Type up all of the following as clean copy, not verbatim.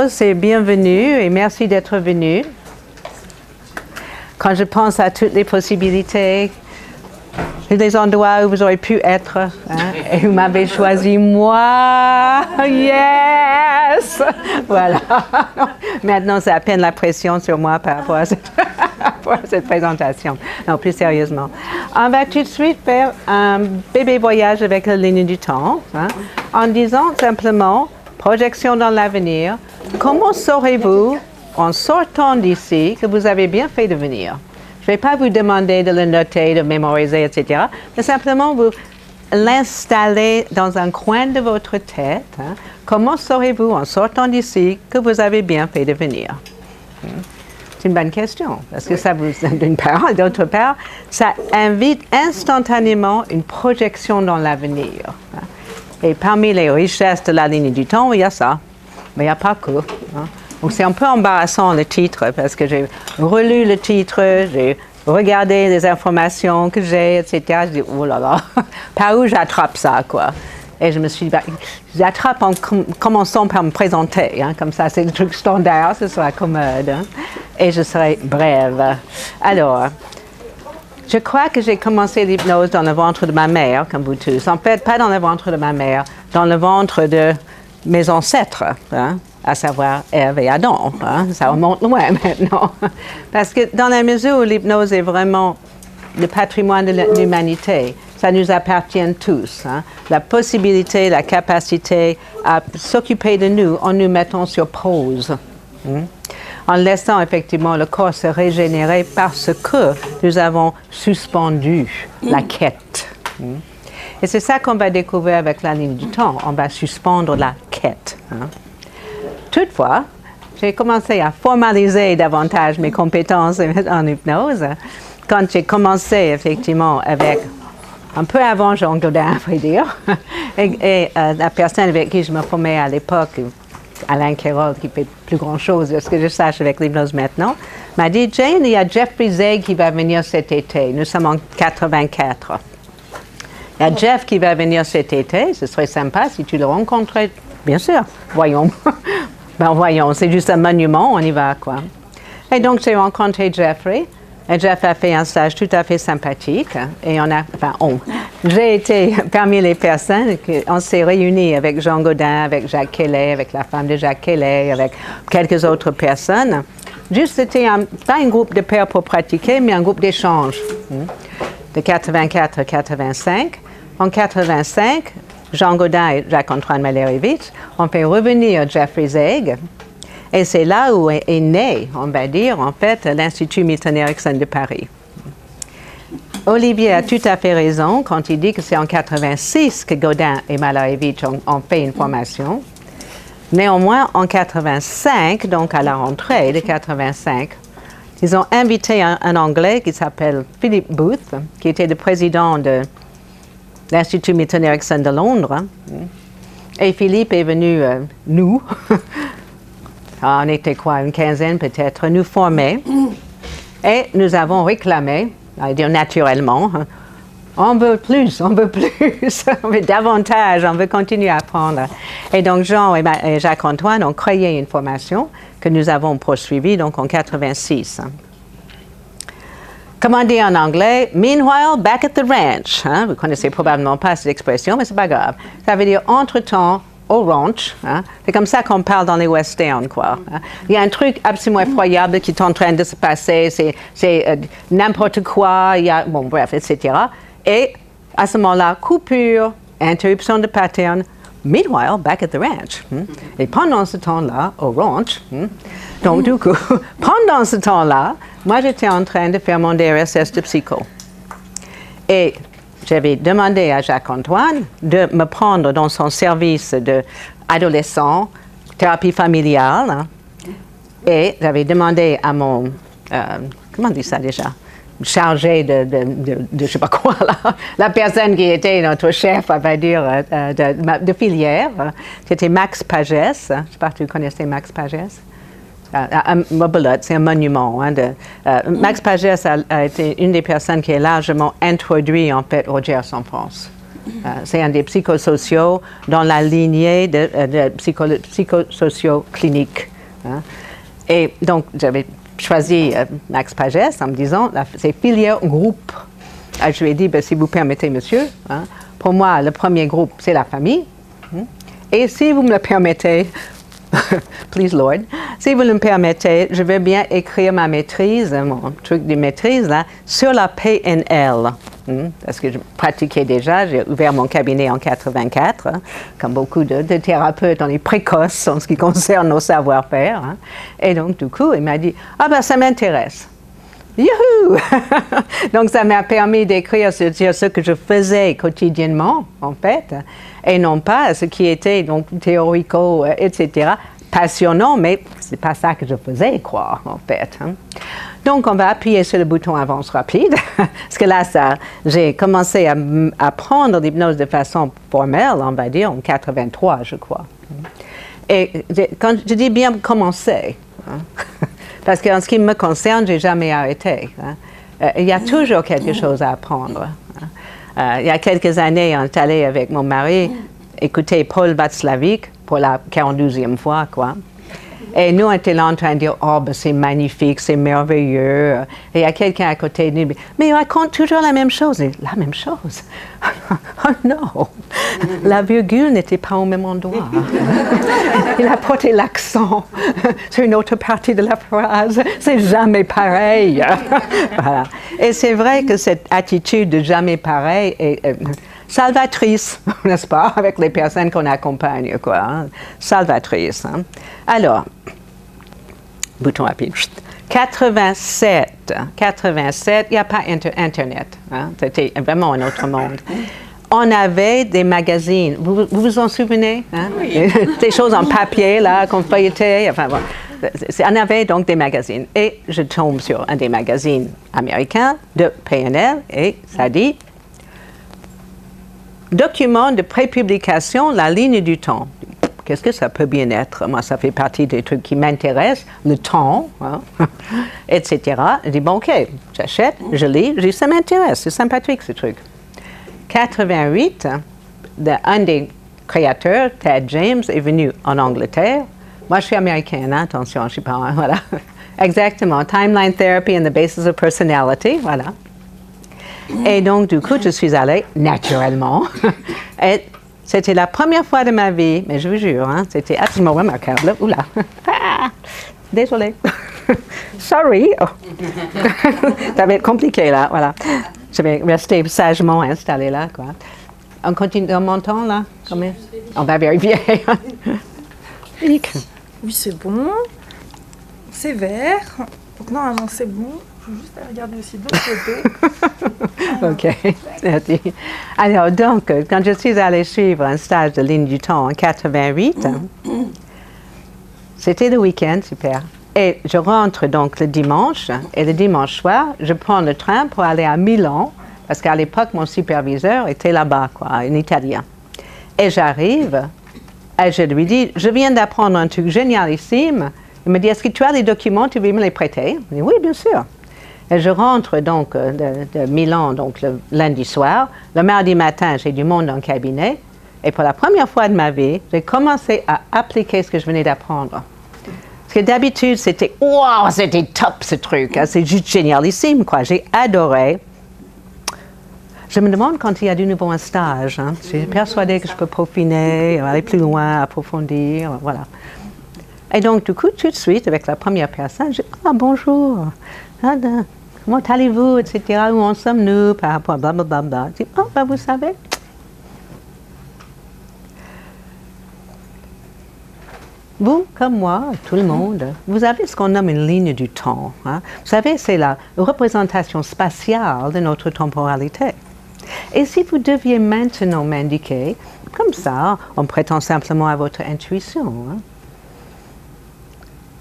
C'est bienvenue et merci d'être venu. Quand je pense à toutes les possibilités, les endroits où vous auriez pu être, et vous m'avez choisi moi, yes! Voilà. Maintenant, c'est à peine la pression sur moi par rapport à cette présentation. Non, plus sérieusement. On va tout de suite faire un bébé voyage avec la ligne du temps, en disant simplement, projection dans l'avenir, comment saurez-vous, en sortant d'ici, que vous avez bien fait de venir? Je ne vais pas vous demander de le noter, de mémoriser, etc., mais simplement vous l'installer dans un coin de votre tête. Comment saurez-vous, en sortant d'ici, que vous avez bien fait de venir? C'est une bonne question, parce que ça vous, d'une part, d'autre part, ça invite instantanément une projection dans l'avenir. Et parmi les richesses de la ligne du temps, il y a ça. Mais il n'y a pas que. Donc c'est un peu embarrassant le titre, parce que j'ai relu le titre, j'ai regardé les informations que j'ai, etc. Je dis, oh là là, par où j'attrape ça, quoi? Et je me suis dit, j'attrape en commençant par me présenter, comme ça, c'est le truc standard, ce sera commode. Et je serai brève. Alors, je crois que j'ai commencé l'hypnose dans le ventre de ma mère, comme vous tous. En fait, pas dans le ventre de ma mère, dans le ventre de mes ancêtres, à savoir Ève et Adam. Ça remonte loin maintenant. Parce que dans la mesure où l'hypnose est vraiment le patrimoine de l'humanité, ça nous appartient tous. La possibilité, la capacité à s'occuper de nous en nous mettant sur pause. En laissant effectivement le corps se régénérer parce que nous avons suspendu la quête. Et c'est ça qu'on va découvrir avec la ligne du temps. On va suspendre la quête. Toutefois, j'ai commencé à formaliser davantage mes compétences en hypnose quand j'ai commencé effectivement avec, un peu avant Jean Gaudin, à vrai dire, et la personne avec qui je me formais à l'époque, Alain Kérol, qui fait plus grand-chose de ce que je sache avec l'hypnose maintenant, m'a dit, Jane, il y a Jeffrey Zeig qui va venir cet été. Nous sommes en 84. Il y a Jeff qui va venir cet été. Ce serait sympa si tu le rencontrais. Bien sûr. Voyons. Ben voyons, c'est juste un monument, on y va, quoi. Et donc, j'ai rencontré Jeffrey. Et Jeff a fait un stage tout à fait sympathique. Et j'ai été parmi les personnes, on s'est réunis avec Jean Gaudin, avec Jacques Kellet, avec la femme de Jacques Kellet, avec quelques autres personnes. Juste, c'était pas un groupe de pairs pour pratiquer, mais un groupe d'échange. De 84 à 85. En 85, Jean Gaudin et Jacques-Antoine Malerievitch ont fait revenir Jeffrey Zeig. Et c'est là où est né, on va dire, en fait, l'Institut Milton Erickson de Paris. Olivier a tout à fait raison quand il dit que c'est en 86 que Gaudin et Malerievitch ont fait une formation. Néanmoins, en 85, donc à la rentrée de 85, ils ont invité un Anglais qui s'appelle Philip Booth, qui était le président de l'Institut Milton Erickson de Londres. Et Philippe est venu nous, on était quoi, une quinzaine peut-être, nous former. Et nous avons réclamé, on va dire naturellement, on veut plus, on veut davantage, on veut continuer à apprendre. Et donc Jean et Jacques-Antoine ont créé une formation que nous avons poursuivie donc en 86. Comment dire en anglais? Meanwhile, back at the ranch. Vous connaissez probablement pas cette expression, mais c'est pas grave. Ça veut dire entre-temps au ranch. C'est comme ça qu'on parle dans les westerns, quoi. Il y a un truc absolument effroyable qui est en train de se passer. C'est n'importe quoi. Il y a, bon, bref, etc. Et à ce moment-là, coupure, interruption de pattern. Meanwhile, back at the ranch. Et pendant ce temps-là, au ranch, donc du coup, pendant ce temps-là, moi j'étais en train de faire mon DRSS de psycho. Et j'avais demandé à Jacques-Antoine de me prendre dans son service d'adolescent, thérapie familiale. Et j'avais demandé à mon, comment on dit ça déjà? Chargé de je sais pas quoi, là. La personne qui était notre chef, on va dire, de filière, c'était Max Pagès. Je ne sais pas si vous connaissez Max Pagès. Mobelotte, c'est un monument. Max Pagès a été une des personnes qui a largement introduit en fait Rogers en France. C'est un des psychosociaux dans la lignée de psychosociaux cliniques. Hein. Et donc, j'avais choisi Max Pagès en me disant, c'est filière groupe. Je lui ai dit, si vous permettez, monsieur, hein, pour moi, le premier groupe, c'est la famille. Et si vous me le permettez, please Lord, si vous me permettez, je vais bien écrire ma maîtrise, mon truc de maîtrise, là, sur la PNL. Parce que je pratiquais déjà, j'ai ouvert mon cabinet en 84, comme beaucoup de thérapeutes, on est précoces en ce qui concerne nos savoir-faire. Hein. Et donc, du coup, il m'a dit, ça m'intéresse. Youhou! Donc, ça m'a permis d'écrire sur ce que je faisais quotidiennement, en fait, et non pas ce qui était donc théorico, etc. Passionnant, mais c'est pas ça que je faisais, quoi, en fait. Hein. Donc, on va appuyer sur le bouton avance rapide, parce que là, j'ai commencé à apprendre l'hypnose de façon formelle, on va dire, en 83, je crois. Et quand je dis bien commencer, hein, parce qu'en ce qui me concerne, je n'ai jamais arrêté. Hein. Il y a toujours quelque chose à apprendre. Hein. Il y a quelques années, on est allé avec mon mari écouter Paul Václavic pour la 42e fois, quoi. Et nous, on était là en train de dire, c'est magnifique, c'est merveilleux. Et il y a quelqu'un à côté de nous, mais il raconte toujours la même chose. La même chose? Oh non! La virgule n'était pas au même endroit. Il a porté l'accent sur une autre partie de la phrase. C'est jamais pareil. Voilà. Et c'est vrai que cette attitude de jamais pareil est salvatrice, n'est-ce pas, avec les personnes qu'on accompagne, quoi. Hein? Salvatrice. Hein? Alors, bouton rapide. 87, il n'y a pas Internet. Hein? C'était vraiment un autre monde. On avait des magazines. Vous vous en souvenez? Hein? Oui. Des choses en papier, là, qu'on feuilletait. Enfin, bon. On avait donc des magazines. Et je tombe sur un des magazines américains de PNL et ça dit document de prépublication, la ligne du temps. Qu'est-ce que ça peut bien être? Moi, ça fait partie des trucs qui m'intéressent, le temps, hein, etc. Je dis, bon, OK, j'achète, je lis, je dis, ça m'intéresse, c'est sympathique ce truc. 88, un des créateurs, Ted James, est venu en Angleterre. Moi, je suis américaine, hein, attention, je ne suis pas, voilà. Exactement, Timeline Therapy and the Basis of Personality, voilà. Et donc, du coup, je suis allée, naturellement. Et c'était la première fois de ma vie, mais je vous jure, hein, c'était absolument remarquable. Oula! Ah, désolée. Sorry. Oh. Ça va être compliqué, là, voilà. Je vais rester sagement installée là, quoi. On continue, on m'entend, là? Combien? On va vérifier. Oui, c'est bon. C'est vert. Donc, normalement, c'est bon. Je vais juste regarder aussi d'autres côtés. OK, merci. Alors, donc, quand je suis allée suivre un stage de ligne du temps en 88, c'était le week-end, super. Et je rentre donc le dimanche, et le dimanche soir, je prends le train pour aller à Milan, parce qu'à l'époque, mon superviseur était là-bas, quoi, un Italien. Et j'arrive, et je lui dis, je viens d'apprendre un truc génialissime. Il me dit, est-ce que tu as les documents, tu veux me les prêter? Je dis, oui, bien sûr. Et je rentre donc de Milan donc le lundi soir. Le mardi matin, j'ai du monde dans le cabinet. Et pour la première fois de ma vie, j'ai commencé à appliquer ce que je venais d'apprendre. Parce que d'habitude, c'était « Wow, c'était top ce truc! Hein, c'est juste génialissime, quoi. » J'ai adoré. Je me demande quand il y a de nouveau un stage. Hein. Je suis persuadée que je peux peaufiner, aller plus loin, approfondir, voilà. Et donc, du coup, tout de suite, avec la première personne, je dis « Ah, bonjour! Comment allez-vous, etc. Où en sommes-nous par rapport à blablabla. » Je dis « Oh, ben, vous savez, vous, comme moi, tout le monde, vous avez ce qu'on nomme une ligne du temps. Hein? Vous savez, c'est la représentation spatiale de notre temporalité. Et si vous deviez maintenant m'indiquer, comme ça, en prêtant simplement à votre intuition, hein,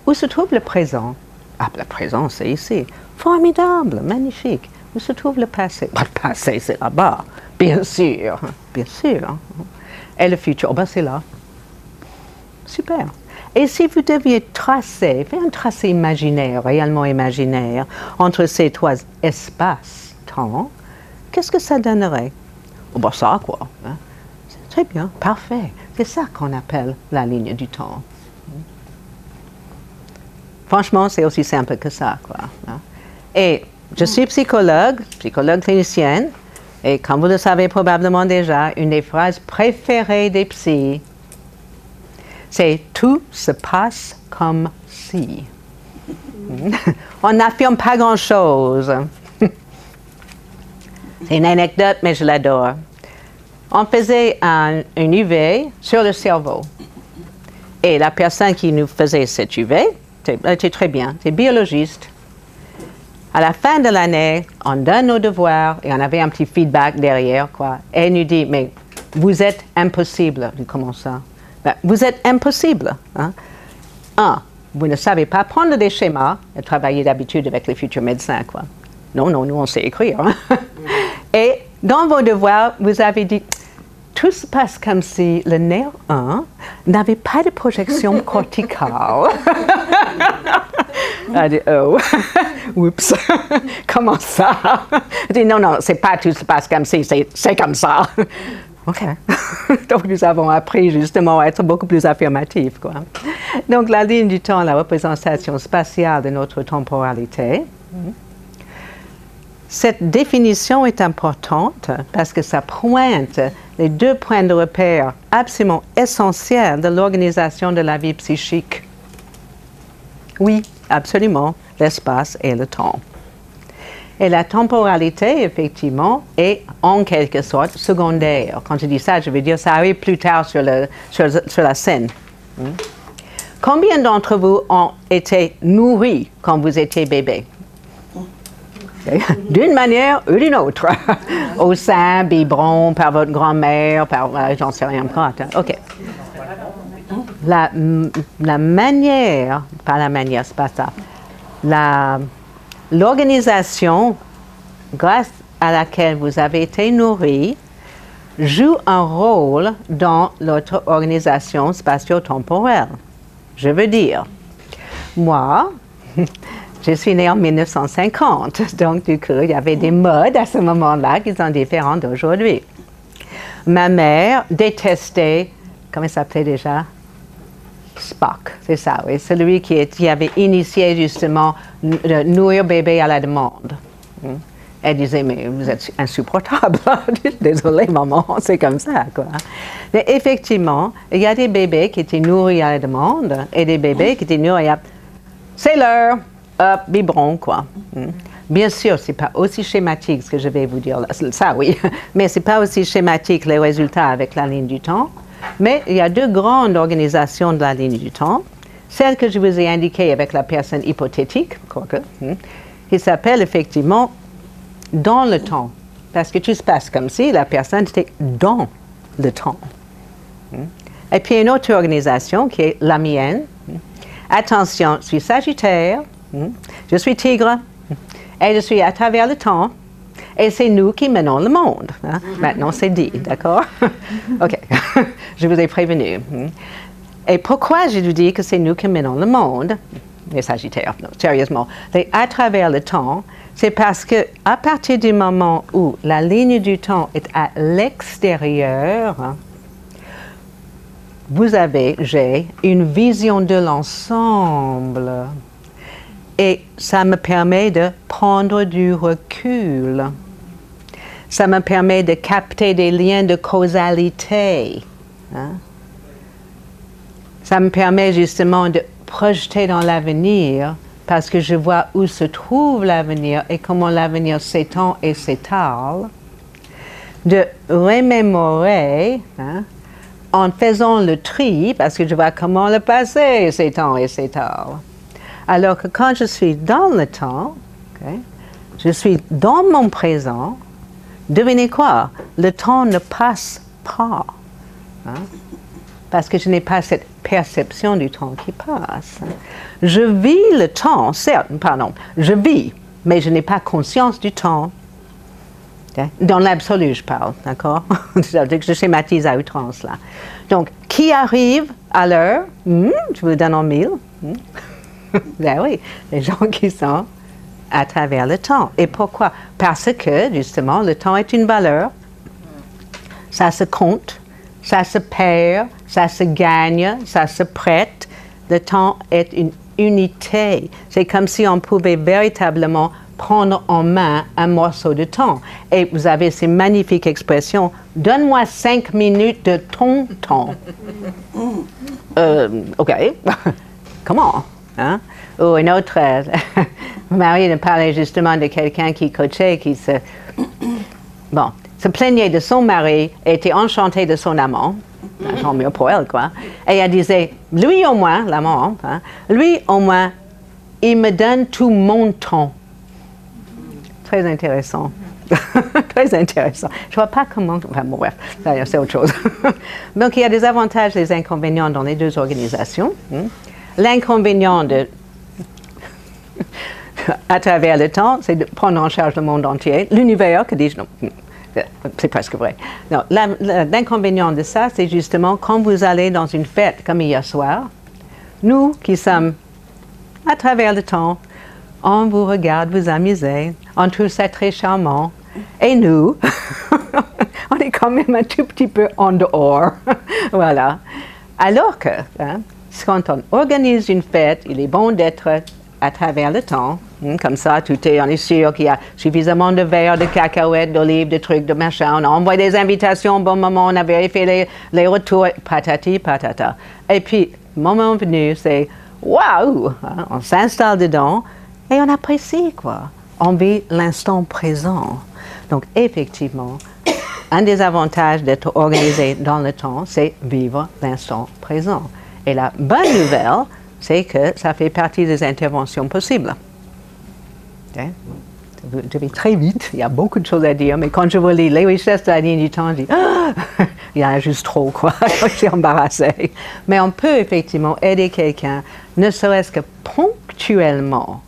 où se trouve le présent? Ah, le présent, c'est ici. Formidable, magnifique. Où se trouve le passé? Le passé, c'est là-bas. Bien sûr, bien sûr. Et le futur, ben, c'est là. Super. Et si vous deviez tracer, faire un tracé imaginaire, réellement imaginaire, entre ces trois espaces-temps, qu'est-ce que ça donnerait? Oh, ben ça, quoi. Hein? C'est très bien, parfait. C'est ça qu'on appelle la ligne du temps. Franchement, c'est aussi simple que ça, quoi. Hein? Et je suis psychologue clinicienne, et comme vous le savez probablement déjà, une des phrases préférées des psys, c'est « tout se passe comme si ». On n'affirme pas grand-chose. C'est une anecdote, mais je l'adore. On faisait un UV sur le cerveau. Et la personne qui nous faisait cet UV, était très bien, c'est biologiste. À la fin de l'année, on donne nos devoirs et on avait un petit feedback derrière, quoi. Et elle nous dit, mais vous êtes impossible. Je dis, comment ça? Ben, vous êtes impossible. Hein? Vous ne savez pas prendre des schémas et travailler d'habitude avec les futurs médecins, quoi. Non, nous on sait écrire. Hein? Et dans vos devoirs, vous avez dit, tout se passe comme si le nerf 1 n'avait pas de projection corticale. Elle dit, oh, oups, comment ça? Elle dit, non, c'est pas tout se passe comme si, c'est comme ça. OK. Donc, nous avons appris justement à être beaucoup plus affirmatifs, quoi. Donc, la ligne du temps, la représentation spatiale de notre temporalité. Cette définition est importante parce que ça pointe les deux points de repère absolument essentiels de l'organisation de la vie psychique. Oui, absolument, l'espace et le temps. Et la temporalité, effectivement, est en quelque sorte secondaire. Quand je dis ça, je veux dire ça arrive plus tard sur la scène. Combien d'entre vous ont été nourris quand vous étiez bébé? D'une manière ou d'une autre. Au sein, biberon, par votre grand-mère, par... j'en sais rien encore. OK. La manière, pas la manière, c'est pas ça. L'organisation grâce à laquelle vous avez été nourri joue un rôle dans notre organisation spatio-temporelle. Je veux dire, moi, je suis née en 1950, donc du coup, il y avait des modes à ce moment-là qui sont différents d'aujourd'hui. Ma mère détestait, comment il s'appelait déjà? Spock, c'est ça, oui. Celui qui avait initié justement de nourrir bébé à la demande. Elle disait, mais vous êtes insupportable. Désolée, maman, c'est comme ça, quoi. Mais effectivement, il y a des bébés qui étaient nourris à la demande et des bébés qui étaient nourris à... C'est l'heure, hop, biberon, quoi. Bien sûr, c'est pas aussi schématique ce que je vais vous dire là. Ça, oui. Mais c'est pas aussi schématique les résultats avec la ligne du temps. Mais il y a deux grandes organisations de la ligne du temps. Celle que je vous ai indiquée avec la personne hypothétique, quoique, qui s'appelle effectivement dans le temps. Parce que tout se passe comme si la personne était dans le temps. Et puis une autre organisation qui est la mienne. Attention, je suis Sagittaire, je suis Tigre, et je suis à travers le temps. Et c'est nous qui menons le monde. Hein? Maintenant, c'est dit, d'accord? OK, je vous ai prévenu. Et pourquoi je vous dis que c'est nous qui menons le monde, les Sagittaires, non, sérieusement, à travers le temps, c'est parce que à partir du moment où la ligne du temps est à l'extérieur, j'ai une vision de l'ensemble. Et ça me permet de prendre du recul. Ça me permet de capter des liens de causalité. Ça me permet justement de projeter dans l'avenir parce que je vois où se trouve l'avenir et comment l'avenir s'étend et s'étale. De remémorer en faisant le tri parce que je vois comment le passé s'étend et s'étale. Alors que quand je suis dans le temps, je suis dans mon présent, devinez quoi? Le temps ne passe pas. Parce que je n'ai pas cette perception du temps qui passe. Je vis le temps, certes, je vis, mais je n'ai pas conscience du temps. Dans l'absolu, je parle, d'accord? Je schématise à outrance, là. Donc, qui arrive à l'heure? Je vous le donne en 1000. Ben oui, les gens qui sont à travers le temps. Et pourquoi? Parce que, justement, le temps est une valeur ça se compte, ça se perd, ça se gagne, ça se prête. Le temps est une unité. C'est comme si on pouvait véritablement prendre en main un morceau de temps. Et vous avez ces magnifiques expressions. Donne-moi 5 minutes de ton temps. OK. Comment? Hein? Ou une autre, Marie nous parlait justement de quelqu'un qui coachait, qui se plaignait de son mari, était enchantée de son amant, tant mieux pour elle, quoi. Et elle disait, lui au moins, l'amant, hein, lui au moins, il me donne tout mon temps. Très intéressant. Très intéressant. Je ne vois pas comment... Enfin, bon, bref, c'est autre chose. Donc, il y a des avantages et des inconvénients dans les deux organisations. L'inconvénient à travers le temps, c'est de prendre en charge le monde entier. L'univers, que dis-je? Non, c'est presque vrai. Non, l'inconvénient de ça, c'est justement quand vous allez dans une fête comme hier soir, nous qui sommes à travers le temps, on vous regarde vous amuser, on trouve ça très charmant. Et nous, on est quand même un tout petit peu en dehors. Voilà. Alors que, quand on organise une fête, il est bon d'être à travers le temps. Comme ça, on est sûr qu'il y a suffisamment de verres, de cacahuètes, d'olives, de trucs, de machin. On a envoyé des invitations au bon moment, on a vérifié les retours, patati, patata. Et puis, le moment venu, c'est waouh! On s'installe dedans et on apprécie, quoi. On vit l'instant présent. Donc, effectivement, un des avantages d'être organisé dans le temps, c'est vivre l'instant présent. Et la bonne nouvelle, c'est que ça fait partie des interventions possibles. Okay? Je vais très vite, il y a beaucoup de choses à dire, mais quand je vous lis les richesses de la ligne du temps, je dis, il y en a juste trop, quoi. Je suis embarrassée. Mais on peut effectivement aider quelqu'un, ne serait-ce que ponctuellement.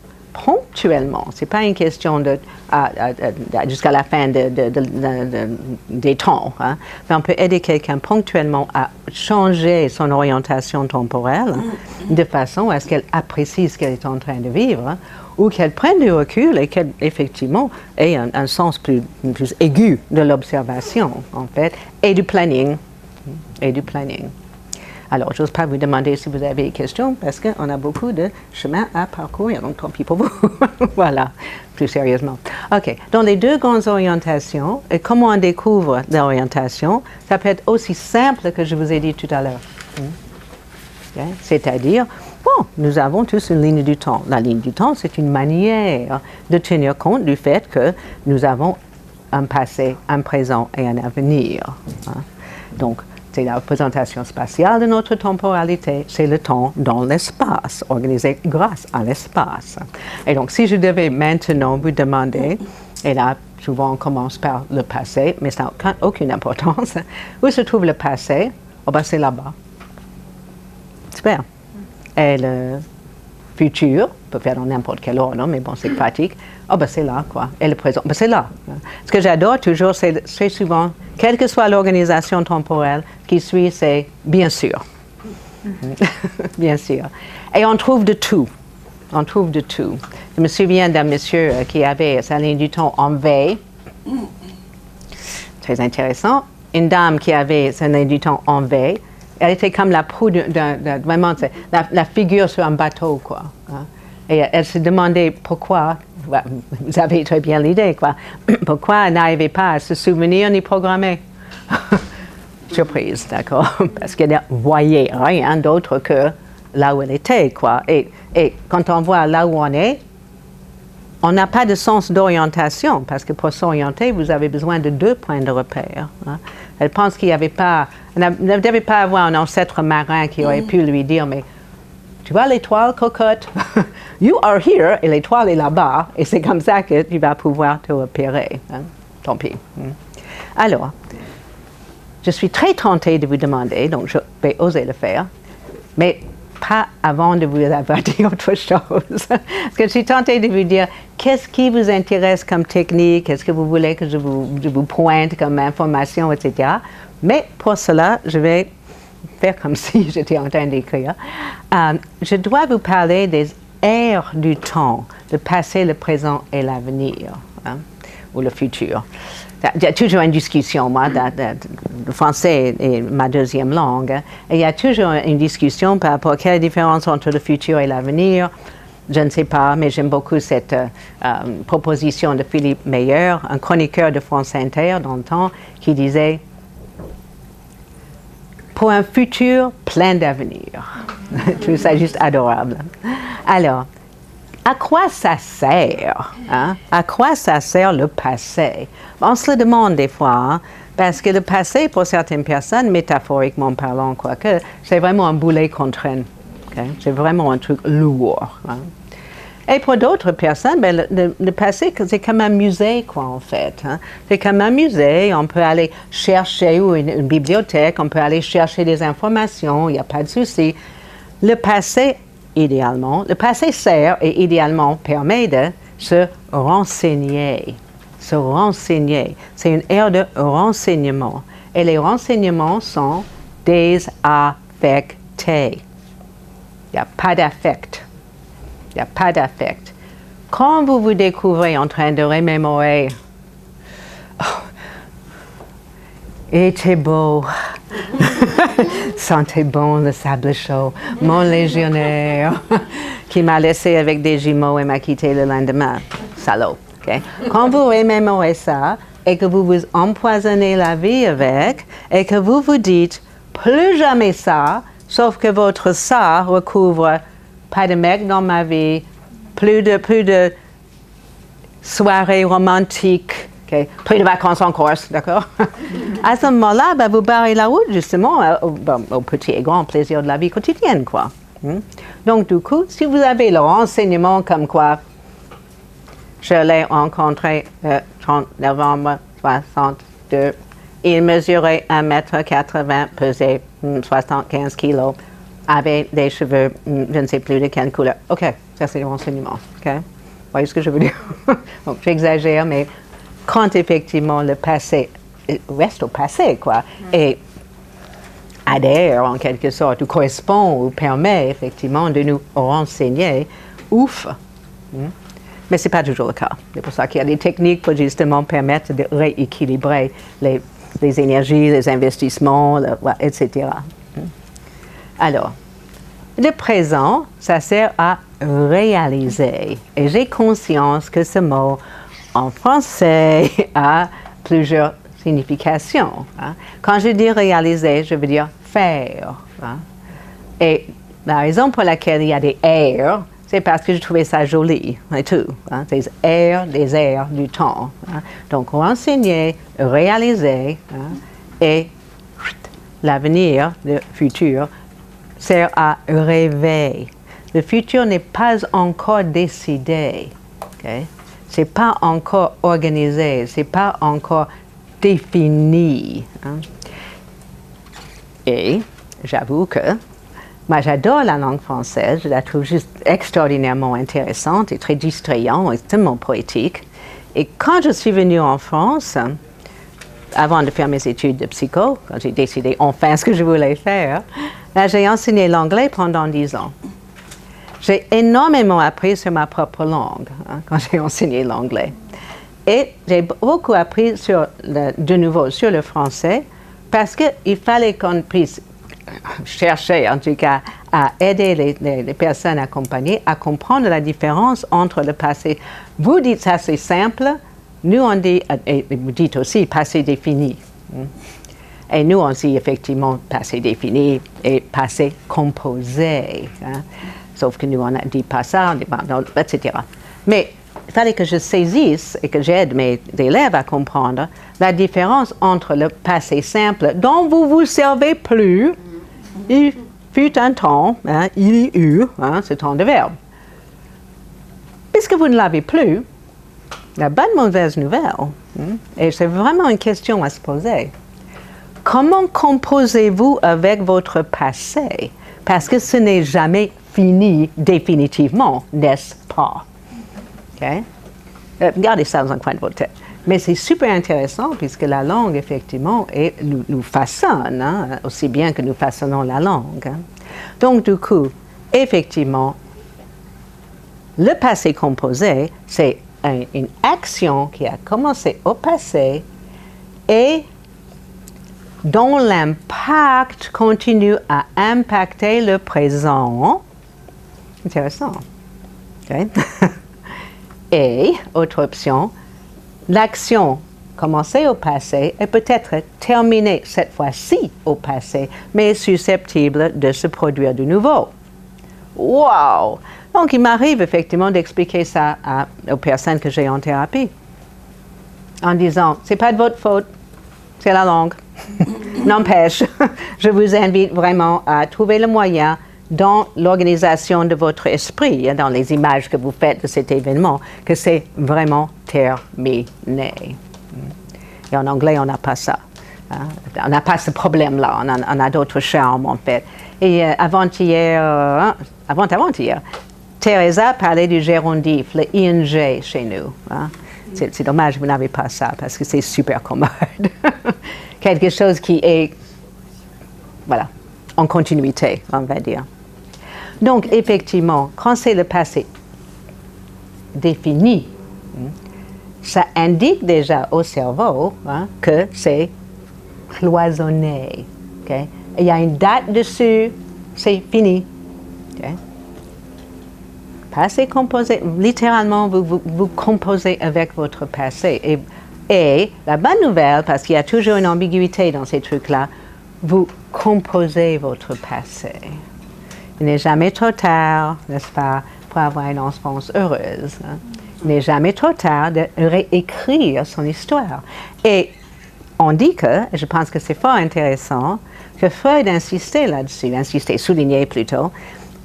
Ponctuellement, ce n'est pas une question de jusqu'à la fin des temps, hein. Mais on peut aider quelqu'un ponctuellement à changer son orientation temporelle de façon à ce qu'elle apprécie ce qu'elle est en train de vivre, hein, ou qu'elle prenne du recul et qu'elle effectivement ait un sens plus aigu de l'observation, en fait, et du planning. Alors, je n'ose pas vous demander si vous avez des questions parce qu'on a beaucoup de chemin à parcourir, donc tant pis pour vous. Voilà, plus sérieusement. OK, dans les deux grandes orientations, et comment on découvre l'orientation, ça peut être aussi simple que je vous ai dit tout à l'heure. Okay? C'est-à-dire, bon, nous avons tous une ligne du temps. La ligne du temps, c'est une manière de tenir compte du fait que nous avons un passé, un présent et un avenir. Hein? Donc, c'est la représentation spatiale de notre temporalité, c'est le temps dans l'espace, organisé grâce à l'espace. Et donc, si je devais maintenant vous demander, et là, souvent on commence par le passé, mais ça n'a aucune importance, où se trouve le passé? Oh ben, c'est là-bas. Super. Et le futur, on peut faire dans n'importe quel ordre, mais bon, c'est pratique. Oh ben c'est là, quoi. Et le présent, ben c'est là. Ce que j'adore toujours, c'est très souvent, quelle que soit l'organisation temporelle qui suit, c'est bien sûr. Bien sûr. Et on trouve de tout. On trouve de tout. Je me souviens d'un monsieur qui avait sa ligne du temps en V. Très intéressant. Une dame qui avait sa ligne du temps en V. Elle était comme la proue vraiment, la figure sur un bateau, quoi. Hein. Et elle se demandait pourquoi, vous avez très bien l'idée, quoi, pourquoi elle n'arrivait pas à se souvenir ni programmer. Surprise, d'accord, parce qu'elle ne voyait rien d'autre que là où elle était, quoi. Et quand on voit là où on est, on n'a pas de sens d'orientation, parce que pour s'orienter, vous avez besoin de 2 points de repère. Hein. Elle pense qu'il n'y avait pas, elle ne devait pas avoir un ancêtre marin qui aurait pu lui dire, mais tu vois l'étoile, cocotte? You are here, et l'étoile est là-bas, et c'est comme ça que tu vas pouvoir te repérer. Hein? Tant pis. Alors, je suis très tentée de vous demander, donc je vais oser le faire, mais pas avant de vous avoir dit autre chose. Parce que je suis tentée de vous dire, qu'est-ce qui vous intéresse comme technique? Est-ce que vous voulez que je vous pointe comme information, etc. Mais pour cela, je vais faire comme si j'étais en train d'écrire. Je dois vous parler des ères du temps, le passé, le présent et l'avenir, hein, ou le futur. Il y a toujours une discussion, moi, le français est ma deuxième langue, hein, et il y a toujours une discussion par rapport à quelle différence entre le futur et l'avenir. Je ne sais pas, mais j'aime beaucoup cette proposition de Philippe Meyer, un chroniqueur de France Inter dans le temps, qui disait « Pour un futur plein d'avenir ». Je trouve ça juste adorable. Alors, à quoi ça sert? Hein? À quoi ça sert le passé? On se le demande des fois, hein, parce que le passé, pour certaines personnes, métaphoriquement parlant, quoique, c'est vraiment un boulet qu'on traîne. Okay? C'est vraiment un truc lourd. Hein? Et pour d'autres personnes, ben, le passé, c'est comme un musée, quoi, en fait. Hein? C'est comme un musée, on peut aller chercher, ou une bibliothèque, on peut aller chercher des informations, il n'y a pas de souci. Le passé, idéalement, le passé sert et idéalement permet de se renseigner. Se renseigner. C'est une ère de renseignement. Et les renseignements sont désaffectés. Il n'y a pas d'affect. Il n'y a pas d'affect. Quand vous vous découvrez en train de remémorer, oh, il était beau, sentait bon le sable chaud, mon légionnaire qui m'a laissé avec des jumeaux et m'a quitté le lendemain. Salaud. Okay? Quand vous remémorez ça et que vous vous empoisonnez la vie avec et que vous vous dites plus jamais ça, sauf que votre ça recouvre pas de mec dans ma vie, plus de soirées romantiques, okay? Plus de vacances en Corse, d'accord? À ce moment-là, ben, vous barrez la route justement au petit et grand plaisir de la vie quotidienne, quoi. Donc du coup, si vous avez le renseignement comme quoi je l'ai rencontré le 30 novembre 62, il mesurait 1,80 m, pesait 75 kilos, avait des cheveux, je ne sais plus de quelle couleur. OK, ça c'est le renseignement. OK? Vous voyez ce que je veux dire? Donc, j'exagère, mais quand effectivement le passé reste au passé, quoi, et adhère en quelque sorte, ou correspond, ou permet effectivement de nous renseigner, ouf! Mais ce n'est pas toujours le cas. C'est pour ça qu'il y a des techniques pour justement permettre de rééquilibrer les énergies, les investissements, etc. Alors, le présent, ça sert à réaliser. Et j'ai conscience que ce mot, en français, a plusieurs significations. Hein. Quand je dis réaliser, je veux dire faire. Hein. Et la raison pour laquelle il y a des airs, c'est parce que je trouvais ça joli, et tout. Hein. Des airs du temps. Hein. Donc, renseigner, réaliser, hein, et l'avenir, le futur, sert à rêver. Le futur n'est pas encore décidé. Okay? Ce n'est pas encore organisé. Ce n'est pas encore défini. Hein? Et j'avoue que moi, j'adore la langue française. Je la trouve juste extraordinairement intéressante et très distrayante, extrêmement poétique. Et quand je suis venue en France, avant de faire mes études de psycho, quand j'ai décidé enfin ce que je voulais faire, là, j'ai enseigné l'anglais pendant 10 ans. J'ai énormément appris sur ma propre langue hein, quand j'ai enseigné l'anglais. Et j'ai beaucoup appris de nouveau sur le français parce qu'il fallait qu'on puisse chercher, en tout cas, à aider les personnes accompagnées à comprendre la différence entre le passé. Vous dites ça, c'est simple. Nous, on dit, et vous dites aussi passé défini. Et nous, on dit effectivement passé défini et passé composé. Hein. Sauf que nous, on ne dit pas ça, on dit pas, non, etc. Mais il fallait que je saisisse et que j'aide mes élèves à comprendre la différence entre le passé simple, dont vous vous servez plus. Il fut un temps, hein, il y eut, hein, ce temps de verbe. Puisque vous ne l'avez plus, la bonne mauvaise nouvelle, et c'est vraiment une question à se poser. Comment composez-vous avec votre passé? Parce que ce n'est jamais fini définitivement, n'est-ce pas? Okay? Gardez ça dans un coin de votre tête. Mais c'est super intéressant puisque la langue, effectivement, nous façonne, hein, aussi bien que nous façonnons la langue. Hein. Donc, du coup, effectivement, le passé composé, c'est une action qui a commencé au passé et dont l'impact continue à impacter le présent. Intéressant. Okay. Et, autre option, l'action commencée au passé est peut-être terminée cette fois-ci au passé, mais susceptible de se produire de nouveau. Wow! Donc, il m'arrive effectivement d'expliquer ça aux personnes que j'ai en thérapie, en disant, c'est pas de votre faute, c'est la langue. N'empêche, je vous invite vraiment à trouver le moyen dans l'organisation de votre esprit, dans les images que vous faites de cet événement, que c'est vraiment terminé. Et en anglais, on n'a pas ça. On n'a pas ce problème-là. On a d'autres charmes, en fait. Et avant-hier, Teresa parlait du gérondif, le ing chez nous. C'est dommage que vous n'avez pas ça, parce que c'est super commode. Quelque chose qui est, voilà, en continuité, on va dire. Donc, effectivement, quand c'est le passé défini, ça indique déjà au cerveau que c'est cloisonné. Okay? Il y a une date dessus, c'est fini. Okay? Passé composé, littéralement, vous composez avec votre passé. Et la bonne nouvelle, parce qu'il y a toujours une ambiguïté dans ces trucs-là, vous composez votre passé. Il n'est jamais trop tard, n'est-ce pas, pour avoir une enfance heureuse. Il n'est jamais trop tard de réécrire son histoire. Et on dit que, je pense que c'est fort intéressant, que Freud insistait soulignait plutôt,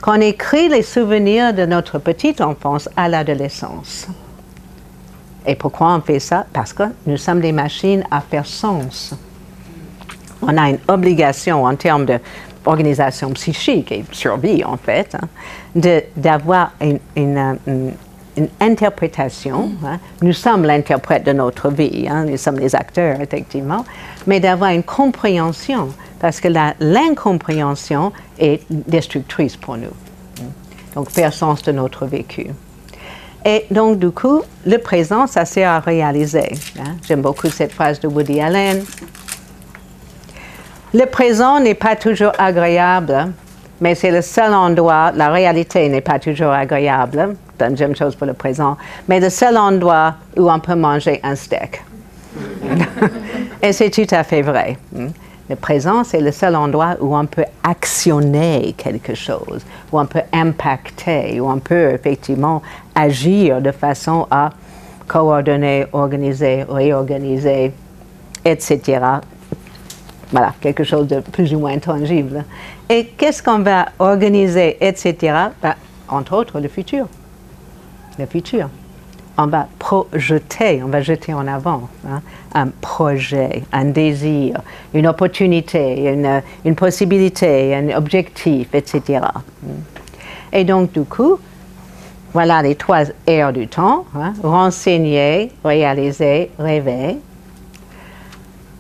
qu'on écrit les souvenirs de notre petite enfance à l'adolescence. Et pourquoi on fait ça? Parce que nous sommes des machines à faire sens. On a une obligation en termes d'organisation psychique et survie, en fait, d'avoir une interprétation. Nous sommes l'interprète de notre vie, nous sommes les acteurs, effectivement, mais d'avoir une compréhension, parce que l'incompréhension est destructrice pour nous. Donc, faire sens de notre vécu. Et donc, du coup, le présent, ça sert à réaliser. J'aime beaucoup cette phrase de Woody Allen. Le présent n'est pas toujours agréable, mais c'est le seul endroit, la réalité n'est pas toujours agréable, deuxième chose pour le présent, mais le seul endroit où on peut manger un steak. Et c'est tout à fait vrai. Le présent, c'est le seul endroit où on peut actionner quelque chose, où on peut impacter, où on peut effectivement agir de façon à coordonner, organiser, réorganiser, etc. Voilà, quelque chose de plus ou moins tangible. Et qu'est-ce qu'on va organiser, etc. Entre autres, le futur. Le futur. On va projeter, on va jeter en avant un projet, un désir, une opportunité, une possibilité, un objectif, etc. Et donc, du coup, voilà les 3 aires du temps, renseigner, réaliser, rêver.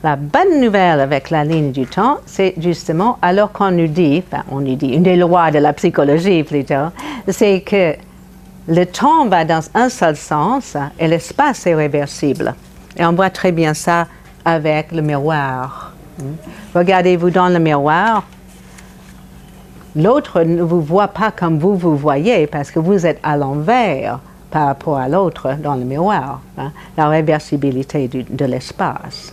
La bonne nouvelle avec la ligne du temps, c'est justement, alors qu'on nous dit, une des lois de la psychologie plutôt, c'est que le temps va dans un seul sens et l'espace est réversible. Et on voit très bien ça avec le miroir. Regardez-vous dans le miroir, l'autre ne vous voit pas comme vous voyez parce que vous êtes à l'envers par rapport à l'autre dans le miroir. La réversibilité de l'espace.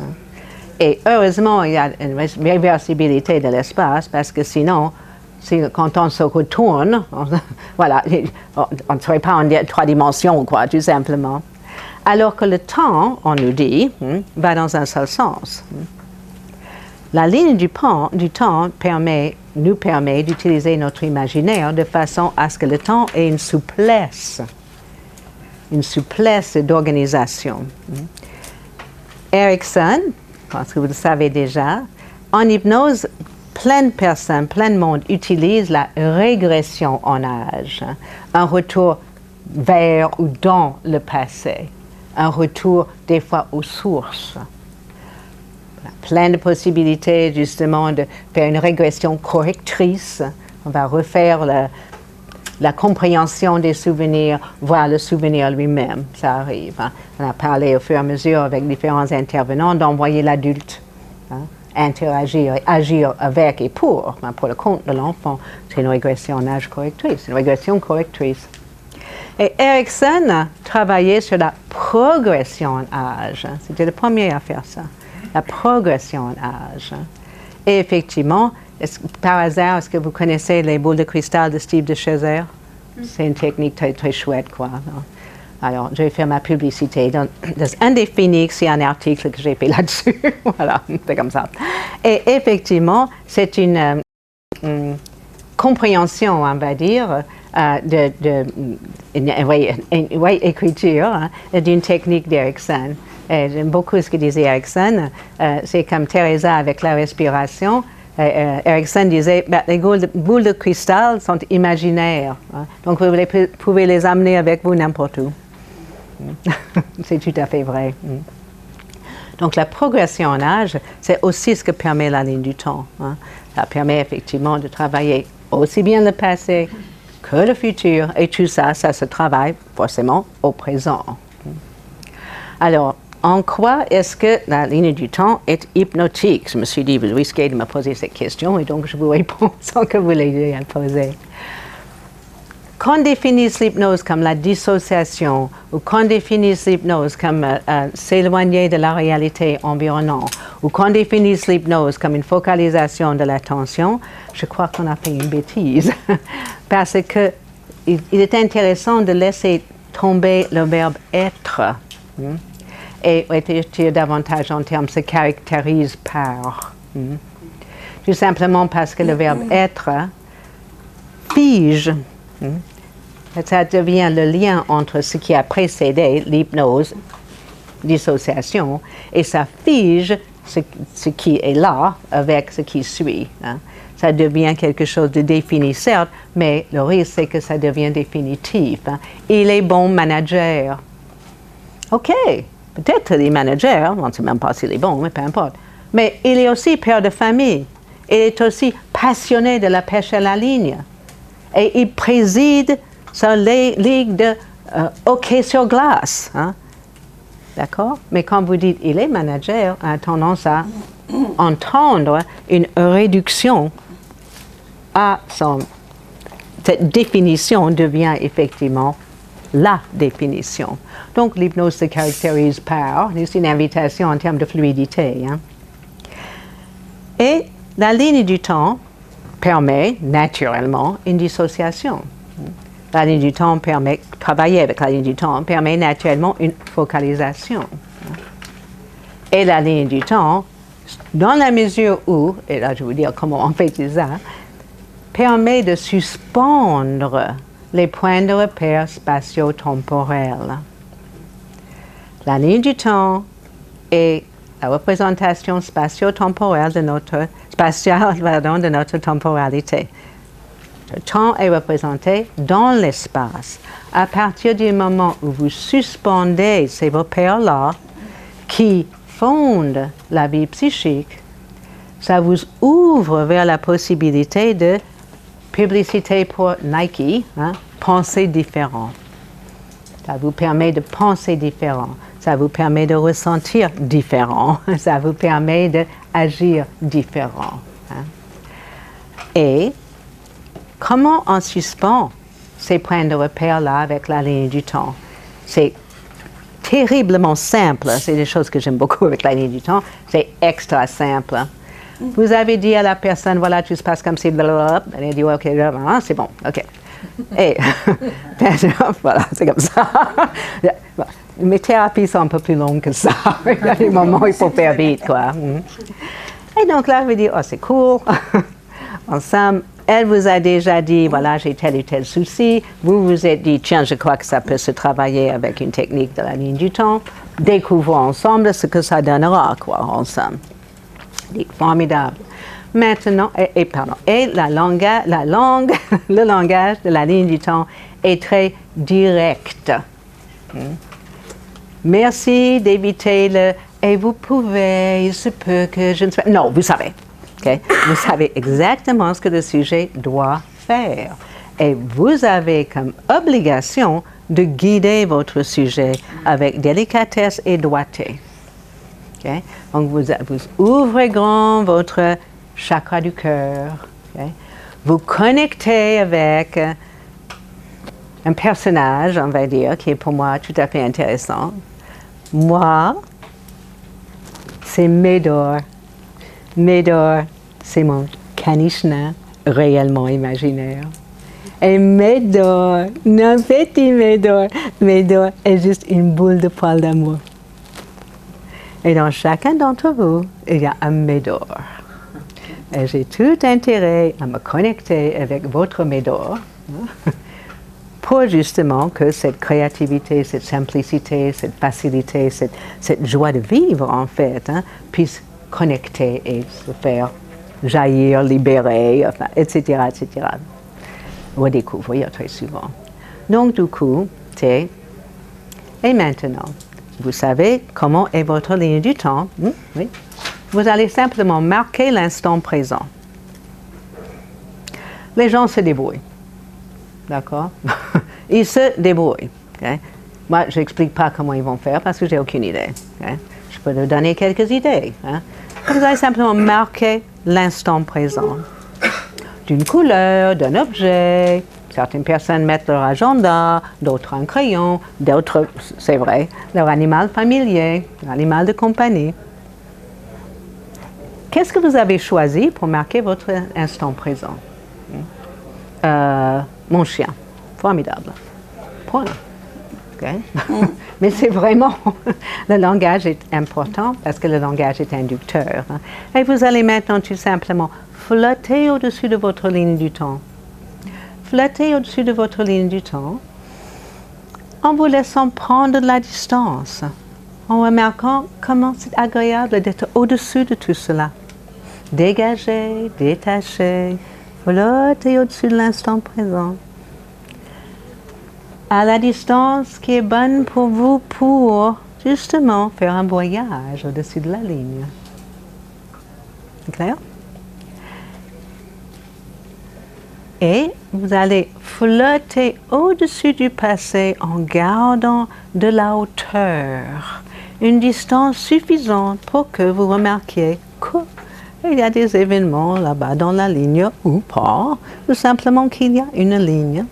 Et heureusement, il y a une réversibilité de l'espace parce que sinon, quand on se retourne, voilà, on ne serait pas en 3 dimensions, quoi, tout simplement. Alors que le temps, on nous dit, va dans un seul sens. La ligne du temps nous permet d'utiliser notre imaginaire de façon à ce que le temps ait une souplesse d'organisation. Erickson, parce que vous le savez déjà, en hypnose, plein de personnes, plein de monde utilisent la régression en âge, un retour vers ou dans le passé, un retour des fois aux sources. Plein de possibilités justement de faire une régression correctrice. On va refaire la compréhension des souvenirs, voire le souvenir lui-même. Ça arrive. Hein. On a parlé au fur et à mesure avec différents intervenants d'envoyer l'adulte interagir et agir avec et pour le compte de l'enfant. C'est une régression en âge correctrice, une régression correctrice. Et Erikson travaillait sur la progression en âge. C'était le premier à faire ça, la progression en âge. Et effectivement, par hasard, est-ce que vous connaissez les boules de cristal de Steve de Chazer? C'est une technique très, très chouette, quoi. Alors, je vais faire ma publicité. Dans Indéfini, c'est un article que j'ai fait là-dessus. Voilà, c'est comme ça. Et effectivement, c'est une compréhension, on va dire, écriture d'une technique d'Erikson. J'aime beaucoup ce que disait Erikson. C'est comme Teresa avec la respiration. Erikson disait, les boules de cristal sont imaginaires. Hein, donc, vous pouvez les amener avec vous n'importe où. C'est tout à fait vrai. Donc, la progression en âge, c'est aussi ce que permet la ligne du temps. Hein. Ça permet effectivement de travailler aussi bien le passé que le futur. Et tout ça, ça se travaille forcément au présent. Alors, en quoi est-ce que la ligne du temps est hypnotique? Je me suis dit, vous risquez de me poser cette question et donc je vous réponds sans que vous l'ayez à poser. Quand on définit l'hypnose comme la dissociation ou quand on définit l'hypnose comme s'éloigner de la réalité environnante ou quand on définit l'hypnose comme une focalisation de l'attention, je crois qu'on a fait une bêtise parce que il est intéressant de laisser tomber le verbe être et réfléchir davantage en termes se caractérise par. Tout simplement parce que le verbe être fige. Ça devient le lien entre ce qui a précédé l'hypnose, dissociation, et ça fige ce qui est là avec ce qui suit. Hein. Ça devient quelque chose de défini, certes, mais le risque, c'est que ça devient définitif. Hein. Il est bon manager. OK, peut-être il est manager, on ne sait même pas s'il est bon, mais peu importe. Mais il est aussi père de famille. Il est aussi passionné de la pêche à la ligne. Et il préside sa ligue de hockey sur glace. Hein? D'accord? Mais quand vous dites il est manager, on a tendance à entendre une réduction à cette définition devient effectivement la définition. Donc l'hypnose se caractérise par, c'est une invitation en termes de fluidité. Hein? Et la ligne du temps permet naturellement une dissociation. La ligne du temps permet, travailler avec la ligne du temps permet naturellement une focalisation. Et la ligne du temps, dans la mesure où, et là je vais vous dire comment on fait ça, permet de suspendre les points de repère spatio-temporels. La ligne du temps est la représentation spatio-temporelle de notre de notre temporalité. Le temps est représenté dans l'espace. À partir du moment où vous suspendez ces repères-là qui fondent la vie psychique, ça vous ouvre vers la possibilité de publicité pour Nike, hein, penser différent. Ça vous permet de penser différent. Ça vous permet de ressentir différent. Ça vous permet d'agir différent. Hein. Et comment on suspend ces points de repère-là avec la ligne du temps? C'est terriblement simple. C'est des choses que j'aime beaucoup avec la ligne du temps. C'est extra simple. Vous avez dit à la personne, voilà, tout se passe comme si, blablabla. Elle a dit, OK, c'est bon, OK. Et, voilà, c'est comme ça. Mes thérapies sont un peu plus longues que ça. Il y a des moments où il faut faire vite, quoi. Et donc là, je vais dire, oh, c'est cool. Ensemble, elle vous a déjà dit, voilà, j'ai tel ou tel souci. Vous vous êtes dit, tiens, je crois que ça peut se travailler avec une technique de la ligne du temps. Découvrons ensemble ce que ça donnera, quoi, ensemble. Formidable. Maintenant, et le langage de la ligne du temps est très direct. Merci d'éviter le « et vous pouvez, il se peut que je ne sois... » Non, vous savez. Okay? Vous savez exactement ce que le sujet doit faire. Et vous avez comme obligation de guider votre sujet avec délicatesse et doigté. Okay? Donc, vous ouvrez grand votre chakra du cœur. Okay? Vous connectez avec un personnage, on va dire, qui est pour moi tout à fait intéressant. Moi, c'est Médor. Médor, c'est mon caniche nain réellement imaginaire. Et Médor, non petit Médor, Médor est juste une boule de poil d'amour. Et dans chacun d'entre vous, il y a un Médor. Et j'ai tout intérêt à me connecter avec votre Médor pour justement que cette créativité, cette simplicité, cette facilité, cette joie de vivre en fait, puisse connecter et se faire jaillir, libérer, enfin, etc., etc. Redécouvrir très souvent. Donc du coup, et maintenant, vous savez comment est votre ligne du temps. Oui. Vous allez simplement marquer l'instant présent. Les gens se débrouillent. D'accord? Ils se débrouillent. Okay? Moi, je n'explique pas comment ils vont faire parce que je n'ai aucune idée. Okay? Je peux vous donner quelques idées. Vous allez simplement marquer l'instant présent. D'une couleur, d'un objet. Certaines personnes mettent leur agenda, d'autres un crayon, d'autres, c'est vrai, leur animal familier, leur animal de compagnie. Qu'est-ce que vous avez choisi pour marquer votre instant présent? Mon chien. Formidable. Point. Okay. Mais c'est vraiment, le langage est important parce que le langage est inducteur. Et vous allez maintenant tout simplement flotter au-dessus de votre ligne du temps. Flotter au-dessus de votre ligne du temps en vous laissant prendre de la distance, en remarquant comment c'est agréable d'être au-dessus de tout cela. Dégagé, détaché, flotter au-dessus de l'instant présent. À la distance qui est bonne pour vous pour justement faire un voyage au-dessus de la ligne. C'est clair? Et vous allez flotter au-dessus du passé en gardant de la hauteur, une distance suffisante pour que vous remarquiez qu'il y a des événements là-bas dans la ligne ou pas, ou simplement qu'il y a une ligne.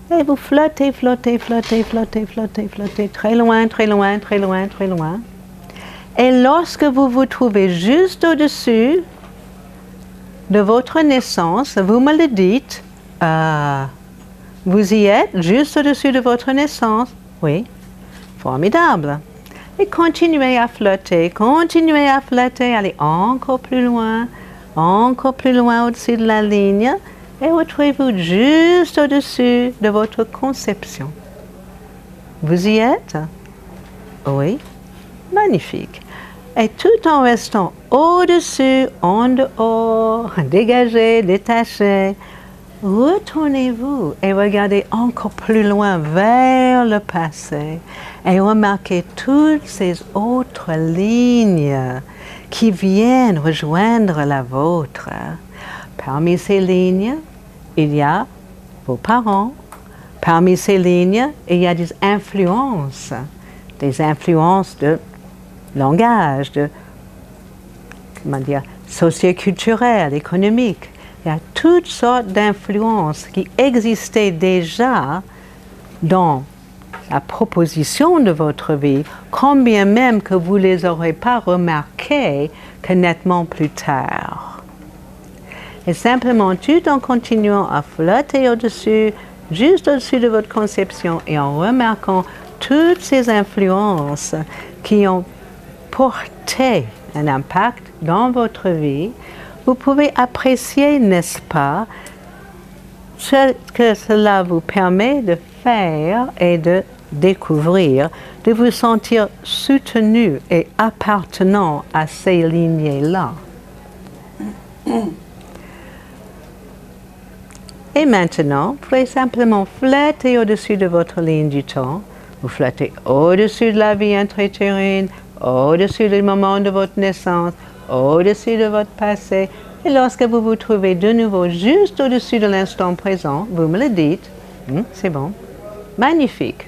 Et vous flottez, flottez, flottez, flottez, flottez, flottez, très loin, très loin, très loin, très loin. Et lorsque vous vous trouvez juste au-dessus de votre naissance, vous me le dites, vous y êtes juste au-dessus de votre naissance. Oui, formidable. Et continuez à flotter, allez encore plus loin au-dessus de la ligne. Et retrouvez-vous juste au-dessus de votre conception. Vous y êtes? Oui? Magnifique. Et tout en restant au-dessus, en dehors, dégagé, détaché, retournez-vous et regardez encore plus loin vers le passé et remarquez toutes ces autres lignes qui viennent rejoindre la vôtre. Parmi ces lignes, il y a vos parents. Parmi ces lignes, il y a des influences de langage, de socioculturelles, économiques. Il y a toutes sortes d'influences qui existaient déjà dans la proposition de votre vie, quand bien même que vous ne les aurez pas remarquées que nettement plus tard. Et simplement, tout en continuant à flotter au-dessus, juste au-dessus de votre conception et en remarquant toutes ces influences qui ont porté un impact dans votre vie, vous pouvez apprécier, n'est-ce pas, ce que cela vous permet de faire et de découvrir, de vous sentir soutenu et appartenant à ces lignées-là. Et maintenant, vous pouvez simplement flotter au-dessus de votre ligne du temps. Vous flottez au-dessus de la vie intra-utérine, au-dessus du moment de votre naissance, au-dessus de votre passé, Et lorsque vous vous trouvez de nouveau juste au-dessus de l'instant présent, vous me le dites, c'est bon, magnifique.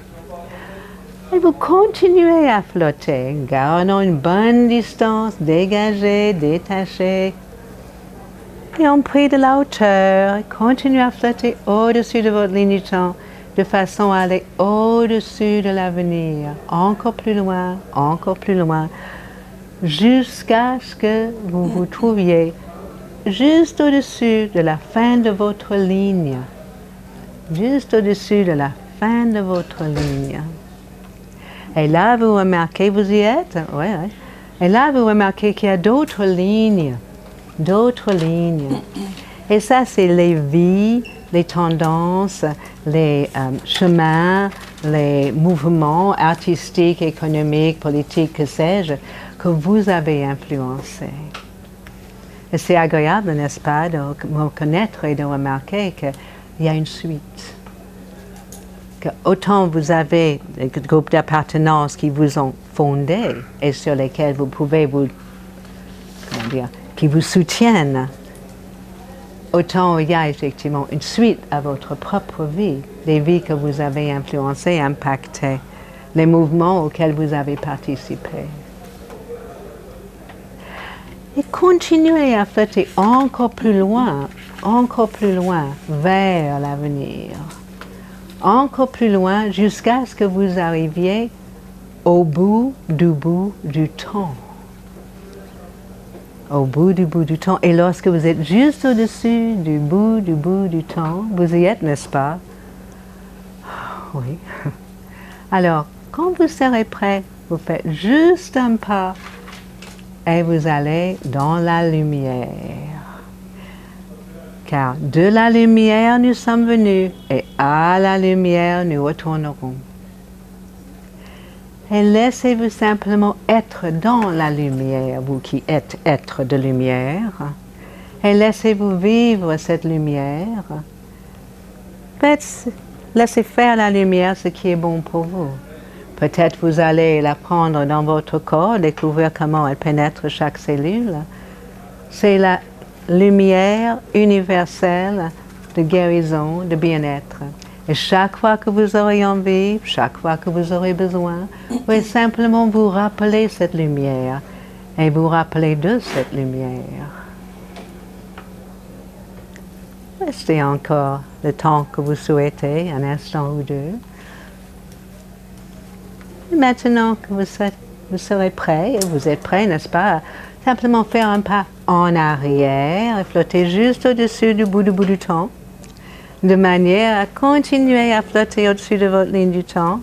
Et vous continuez à flotter, gardant une bonne distance, dégagée, détachée. Et on prie de la hauteur, continuez à flotter au-dessus de votre ligne du temps, de façon à aller au-dessus de l'avenir, encore plus loin, jusqu'à ce que vous vous trouviez juste au-dessus de la fin de votre ligne. Juste au-dessus de la fin de votre ligne. Et là, vous remarquez, vous y êtes? Oui, oui. Et là, vous remarquez qu'il y a d'autres lignes. D'autres lignes. Et ça, c'est les vies, les tendances, les chemins, les mouvements artistiques, économiques, politiques, que sais-je, que vous avez influencés. Et c'est agréable, n'est-ce pas, de reconnaître et de remarquer qu'il y a une suite. Que autant vous avez des groupes d'appartenance qui vous ont fondé et sur lesquels vous pouvez qui vous soutiennent, autant il y a effectivement une suite à votre propre vie, des vies que vous avez influencées, impactées, les mouvements auxquels vous avez participé. Et continuez à flotter encore plus loin vers l'avenir. Encore plus loin jusqu'à ce que vous arriviez au bout du temps. Au bout du temps. Et lorsque vous êtes juste au-dessus du bout du temps, vous y êtes, n'est-ce pas? Oui. Alors, quand vous serez prêt, vous faites juste un pas et vous allez dans la lumière. Car de la lumière nous sommes venus et à la lumière nous retournerons. Et laissez-vous simplement être dans la lumière, vous qui êtes être de lumière. Et laissez-vous vivre cette lumière. Laissez faire la lumière ce qui est bon pour vous. Peut-être vous allez la prendre dans votre corps, découvrir comment elle pénètre chaque cellule. C'est la lumière universelle de guérison, de bien-être. Et chaque fois que vous aurez envie, chaque fois que vous aurez besoin, vous pouvez simplement vous rappeler cette lumière et vous rappeler de cette lumière. Restez encore le temps que vous souhaitez, un instant ou deux. Et maintenant que vous serez prêt, et vous êtes prêt, n'est-ce pas, simplement faire un pas en arrière et flotter juste au-dessus du bout du temps, de manière à continuer à flotter au-dessus de votre ligne du temps,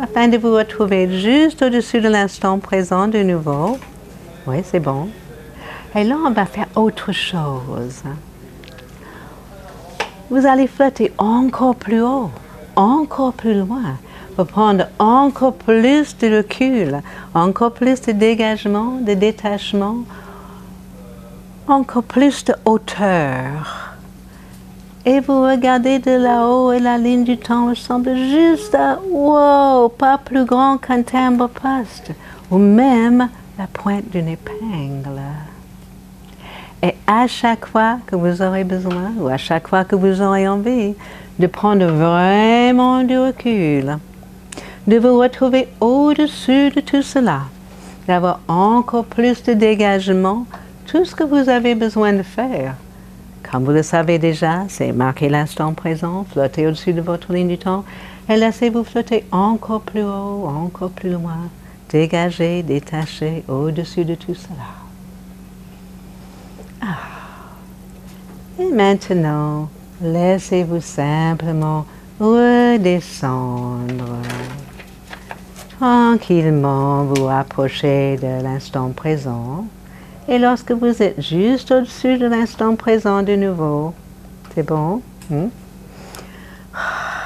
afin de vous retrouver juste au-dessus de l'instant présent de nouveau. Oui, c'est bon. Et là, on va faire autre chose. Vous allez flotter encore plus haut, encore plus loin, pour prendre encore plus de recul, encore plus de dégagement, de détachement, encore plus de hauteur. Et vous regardez de là-haut et la ligne du temps ressemble juste à, wow, pas plus grand qu'un timbre-poste, ou même la pointe d'une épingle. Et à chaque fois que vous aurez besoin, ou à chaque fois que vous aurez envie, de prendre vraiment du recul, de vous retrouver au-dessus de tout cela, d'avoir encore plus de dégagement, tout ce que vous avez besoin de faire. Comme vous le savez déjà, c'est marquer l'instant présent, flotter au-dessus de votre ligne du temps, et laissez-vous flotter encore plus haut, encore plus loin, dégagé, détaché, au-dessus de tout cela. Et maintenant, laissez-vous simplement redescendre. Tranquillement, vous rapprochez de l'instant présent. Et lorsque vous êtes juste au-dessus de l'instant présent de nouveau, c'est bon?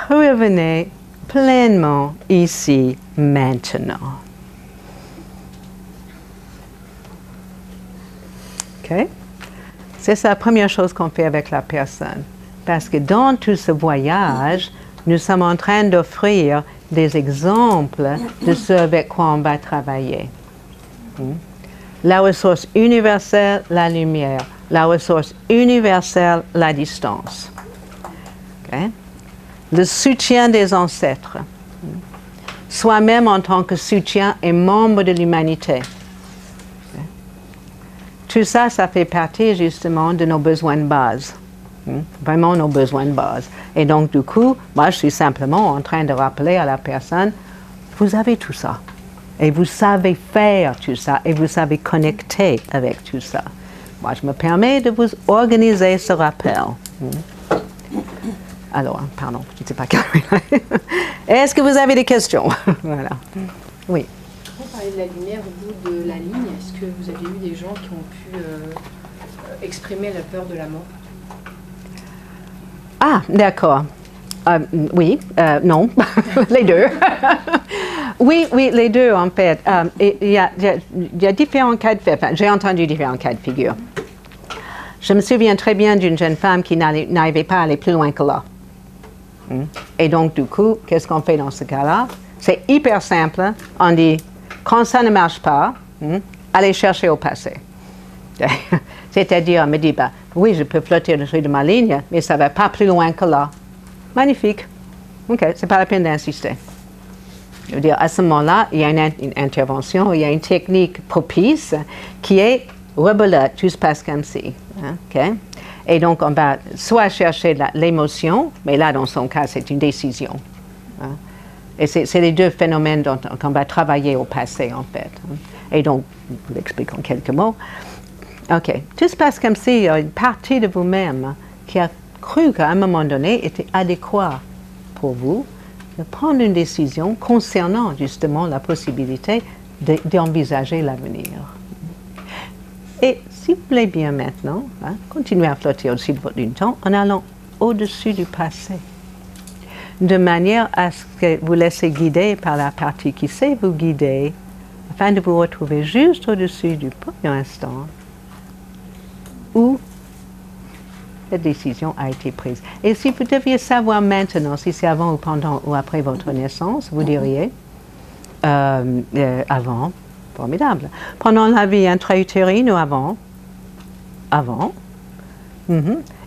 Revenez pleinement ici, maintenant. OK? C'est la première chose qu'on fait avec la personne. Parce que dans tout ce voyage, nous sommes en train d'offrir des exemples de ce avec quoi on va travailler. La ressource universelle, la lumière. la ressource universelle, la distance. Okay? Le soutien des ancêtres. Soi-même en tant que soutien et membre de l'humanité. Okay? Tout ça, ça fait partie justement de nos besoins de base. Vraiment nos besoins de base. Et donc, du coup, moi, je suis simplement en train de rappeler à la personne, vous avez tout ça. Et vous savez faire tout ça. Et vous savez connecter avec tout ça. Moi, je me permets de vous organiser ce rappel. Alors, pardon, je ne sais pas. Est-ce que vous avez des questions? Voilà. Oui. Vous parlez de la lumière au bout de la ligne. Est-ce que vous avez eu des gens qui ont pu exprimer la peur de la mort? Ah, d'accord. Oui, non, les deux. Oui, les deux, en fait. Il y a différents cas de figure. Enfin, j'ai entendu différents cas de figure. Je me souviens très bien d'une jeune femme qui n'arrivait pas à aller plus loin que là. Et donc, du coup, qu'est-ce qu'on fait dans ce cas-là? C'est hyper simple. On dit, quand ça ne marche pas, allez chercher au passé. C'est-à-dire, on me dit, bah, oui, je peux flotter au-dessus de ma ligne, mais ça ne va pas plus loin que là. Magnifique. OK, c'est pas la peine d'insister. Je veux dire, à ce moment-là, il y a une intervention, il y a une technique propice qui est rebelote, tout se passe comme si. OK? Et donc, on va soit chercher l'émotion, mais là, dans son cas, c'est une décision. Et c'est les deux phénomènes qu'on va travailler au passé, en fait. Et donc, je vous l'explique en quelques mots. OK. Tout se passe comme si une partie de vous-même qui a cru qu'à un moment donné était adéquat pour vous de prendre une décision concernant justement la possibilité d'envisager l'avenir. Et si vous voulez bien maintenant, continuez à flotter au-dessus de votre temps en allant au-dessus du passé, de manière à ce que vous laissez guider par la partie qui sait vous guider, afin de vous retrouver juste au-dessus du premier instant où cette décision a été prise. Et si vous deviez savoir maintenant, si c'est avant ou pendant ou après votre naissance, vous diriez avant, formidable. Pendant la vie intra-utérine ou avant? Avant.